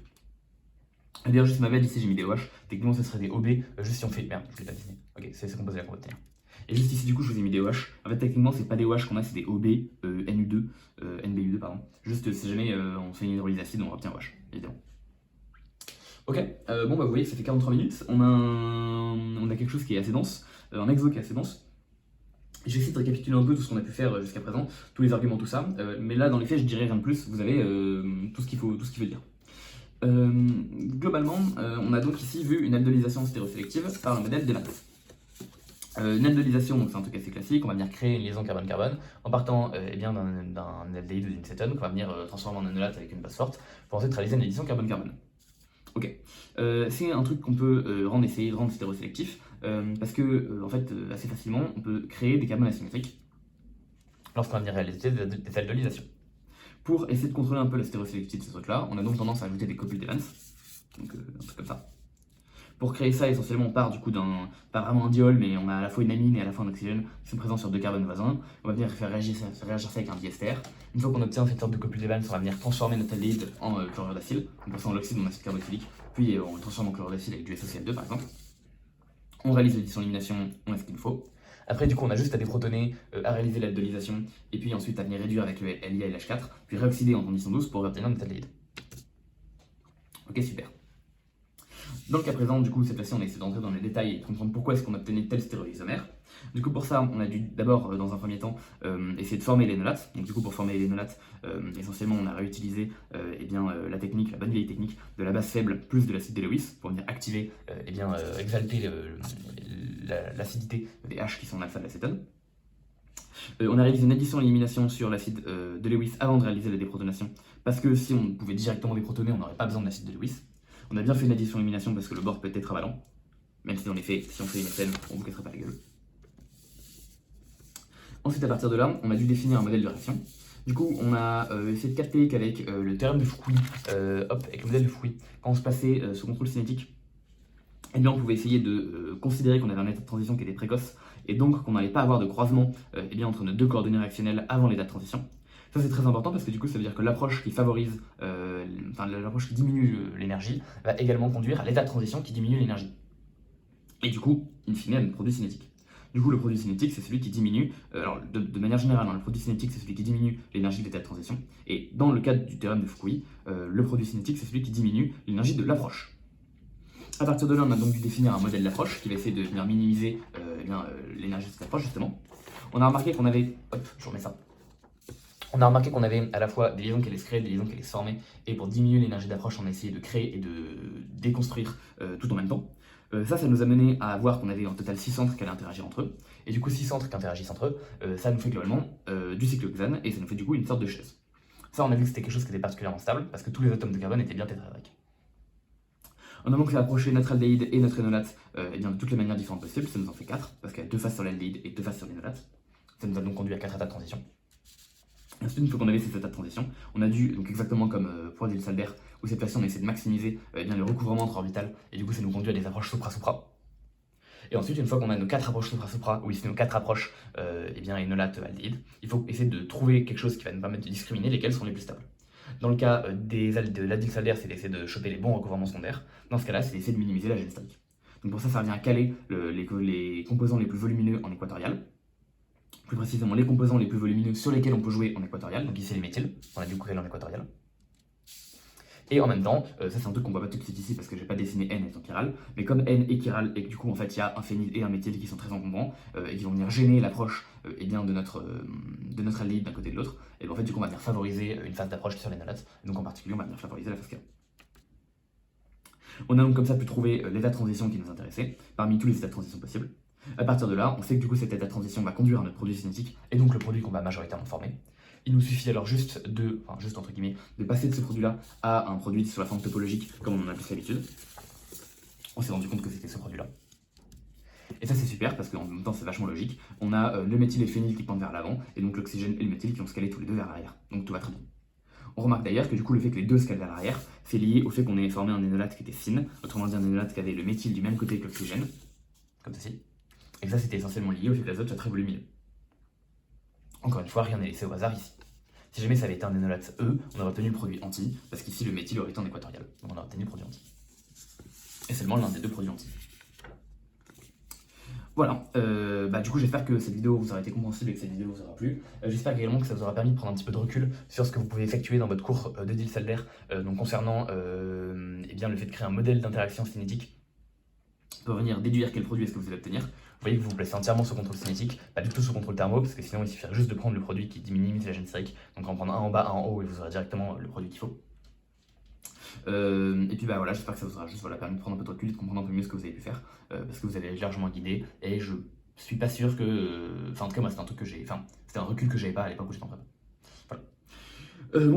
D'ailleurs juste ma belle, ici j'ai mis des OH, techniquement ce serait des OB, juste si on fait... Merde, je l'ai pas dessiné. Ok, c'est ce composé-là qu'on va obtenir. Et juste ici du coup je vous ai mis des OH, en fait techniquement c'est pas des OH qu'on a, c'est des OB, NU2, NBU2 pardon. Juste si jamais on fait une hydrolyse acide, on obtient OH, évidemment. Ok, bon bah vous voyez ça fait 43 minutes, on a quelque chose qui est assez dense, un exo qui est assez dense. J'essaie de récapituler un peu tout ce qu'on a pu faire jusqu'à présent, tous les arguments, tout ça, mais là dans les faits je dirais rien de plus, vous avez tout ce qu'il faut dire. Globalement, on a donc ici vu une aldolisation stéréosélective par le modèle d'Evans. Une aldolisation, donc c'est un truc assez classique, on va venir créer une liaison carbone-carbone en partant d'un aldéhyde ou d'une cétone qu'on va venir transformer en anolate avec une base forte pour ensuite réaliser une addition carbone-carbone. Ok, c'est un truc qu'on peut essayer de rendre stéréosélectif parce que en fait assez facilement on peut créer des carbones asymétriques lorsqu'on va venir réaliser des aldolisations. Pour essayer de contrôler un peu la stéréosélectivité de ce truc là, on a donc tendance à ajouter des copules d'Evans, donc un truc comme ça. Pour créer ça, essentiellement, on part du coup pas vraiment un diol, mais on a à la fois une amine et à la fois un oxygène qui sont présents sur deux carbones voisins. On va venir faire réagir ça avec un diester. Une fois qu'on obtient cette sorte de copule d'Evans, on va venir transformer notre aldéhyde en chlorure d'acide. Donc pour ça, on l'oxyde en acide carboxylique, puis on le transforme en chlorure d'acide avec du SOCl2 par exemple. On réalise l'addition-élimination, on a ce qu'il nous faut. Après, du coup, on a juste à déprotoner, à réaliser l'aldolisation, et puis ensuite à venir réduire avec le LIA et l'H4, puis réoxyder en condition douce pour obtenir notre aldéhyde. Ok, super. Dans le cas présent, du coup, cette fois-ci, on a essayé d'entrer dans les détails et de comprendre pourquoi est-ce qu'on obtenait tel stéréoisomère. Du coup, pour ça, on a dû d'abord, dans un premier temps, essayer de former les nolates. Donc, du coup, pour former les nolates, essentiellement, on a réutilisé la technique, la bonne vieille technique de la base faible plus de l'acide de Lewis pour venir activer, exalter l'acidité des H qui sont en alpha de l'acétone. On a réalisé une addition et élimination sur l'acide de Lewis avant de réaliser la déprotonation, parce que si on pouvait directement déprotoner, on n'aurait pas besoin de l'acide de Lewis. On a bien fait une addition et élimination parce que le bord peut être tétravalent, même si dans les faits, si on fait une SN, on ne vous casserait pas la gueule. Ensuite, à partir de là, on a dû définir un modèle de réaction. Du coup, on a essayé de capter qu'avec le théorème de Fukui, avec le modèle de Fukui, quand on se passait sous contrôle cinétique, eh bien, on pouvait essayer de considérer qu'on avait un état de transition qui était précoce, et donc qu'on n'allait pas avoir de croisement eh bien, entre nos deux coordonnées réactionnelles avant l'état de transition. Ça, c'est très important parce que du coup, ça veut dire que l'approche qui favorise, l'approche qui diminue l'énergie, va également conduire à l'état de transition qui diminue l'énergie. Et du coup, in fine, à notre produit cinétique. Du coup, le produit cinétique, c'est celui qui diminue, alors de manière générale, le produit cinétique, c'est celui qui diminue l'énergie de l'état de transition. Et dans le cadre du théorème de Fukui, le produit cinétique, c'est celui qui diminue l'énergie de l'approche. À partir de là, on a donc dû définir un modèle d'approche qui va essayer de venir minimiser l'énergie de cette approche, justement. On a remarqué qu'on avait... Hop, je remets ça. On a remarqué qu'on avait à la fois des liaisons qui allaient se créer, des liaisons qui allaient se former, et pour diminuer l'énergie d'approche, on a essayé de créer et de déconstruire tout en même temps. Ça nous a mené à voir qu'on avait en total 6 centres qui allaient interagir entre eux. Et du coup, 6 centres qui interagissent entre eux, ça nous fait globalement du cyclohexane, et ça nous fait du coup une sorte de chaise. Ça, on a vu que c'était quelque chose qui était particulièrement stable, parce que tous les atomes de carbone étaient bien tétraédriques. On a donc fait approcher notre aldéhyde et notre énolate de toutes les manières différentes possibles, ça nous en fait 4, parce qu'il y a 2 faces sur l'aldéhyde et 2 faces sur l'énolate. Ça nous a donc conduit à 4 états de transition. Ensuite, une fois qu'on avait ces états de transition, on a dû, donc exactement comme pour le Dielsaldère, où cette fois-ci on essaie de maximiser le recouvrement entre orbitales, et du coup ça nous conduit à des approches supra-supra. Et ensuite, une fois qu'on a nos 4 approches supra-supra, ou ici nos 4 approches énolate aldéhyde, il faut essayer de trouver quelque chose qui va nous permettre de discriminer lesquels sont les plus stables. Dans le cas de la Dielsaldère, c'est d'essayer de choper les bons recouvrements secondaires. Dans ce cas-là, c'est d'essayer de minimiser la gêne sterique. Donc pour ça, ça revient à caler les composants les plus volumineux en équatorial. Plus précisément, les composants les plus volumineux sur lesquels on peut jouer en équatorial. Donc ici, les méthyles, on a du coup caler en équatorial. Et en même temps, ça c'est un truc qu'on voit pas tout de suite ici parce que j'ai pas dessiné N étant chiral, mais comme N est chiral et que du coup en fait il y a un phényl et un méthyle qui sont très encombrants et qui vont venir gêner l'approche de notre aldéhyde d'un côté et de l'autre, et en fait du coup on va venir favoriser une phase d'approche sur l'énolate, donc en particulier on va venir favoriser la phase K. On a donc comme ça pu trouver l'état de transition qui nous intéressait parmi tous les états de transition possibles. À partir de là, on sait que du coup cet état de transition va conduire à notre produit cinétique et donc le produit qu'on va majoritairement former. Il nous suffit alors juste entre guillemets, de passer de ce produit-là à un produit sur la forme topologique comme on en a plus l'habitude. On s'est rendu compte que c'était ce produit-là. Et ça c'est super parce qu'en même temps c'est vachement logique. On a le méthyle et le phényl qui pendent vers l'avant et donc l'oxygène et le méthyle qui vont se caler tous les deux vers l'arrière. Donc tout va très bien. On remarque d'ailleurs que du coup le fait que les deux se calent vers l'arrière, c'est lié au fait qu'on ait formé un énolate qui était fine, autrement dit un énolate qui avait le méthyle du même côté que l'oxygène, comme ceci. Et ça c'était essentiellement lié au fait que l'azote soit très volumineux. Encore une fois, rien n'est laissé au hasard ici. Si jamais ça avait été un énolate E, on aurait obtenu le produit anti, parce qu'ici le méthyle aurait été en équatorial. Donc on aurait obtenu le produit anti. Et seulement l'un des deux produits anti. Voilà, du coup j'espère que cette vidéo vous aura été compréhensible et que cette vidéo vous aura plu. J'espère également que ça vous aura permis de prendre un petit peu de recul sur ce que vous pouvez effectuer dans votre cours de Dielsaldère, donc concernant le fait de créer un modèle d'interaction cinétique pour venir déduire quel produit est-ce que vous allez obtenir. Vous voyez que vous vous placez entièrement sous contrôle cinétique, pas du tout sous contrôle thermo, parce que sinon il suffirait juste de prendre le produit qui diminue la gêne stérique, donc en prendre un en bas, un en haut, et vous aurez directement le produit qu'il faut. Et puis voilà, j'espère que ça vous aura juste permis de prendre un peu de recul et de comprendre un peu mieux ce que vous avez pu faire, parce que vous avez largement guidé, et je suis pas sûr que... en tout cas moi c'était un truc que j'ai... c'était un recul que j'avais pas à l'époque où j'étais en prépa. Voilà.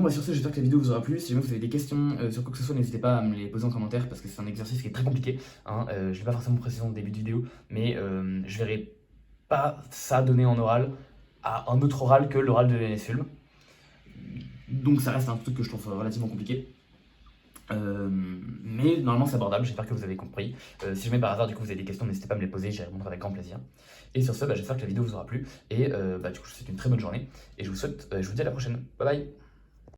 Sur ce, j'espère que la vidéo vous aura plu. Si jamais vous avez des questions sur quoi que ce soit, n'hésitez pas à me les poser en commentaire parce que c'est un exercice qui est très compliqué. Je ne vais pas forcément préciser dans le début de vidéo, mais je verrai pas ça donné en oral à un autre oral que l'oral de l'NSFULM. Donc ça reste un truc que je trouve relativement compliqué. Mais normalement c'est abordable, j'espère que vous avez compris. Si jamais par hasard du coup vous avez des questions, n'hésitez pas à me les poser, j'y répondrai avec grand plaisir. Et sur ce, j'espère que la vidéo vous aura plu. Et du coup je vous souhaite une très bonne journée. Et je vous dis à la prochaine. Bye bye.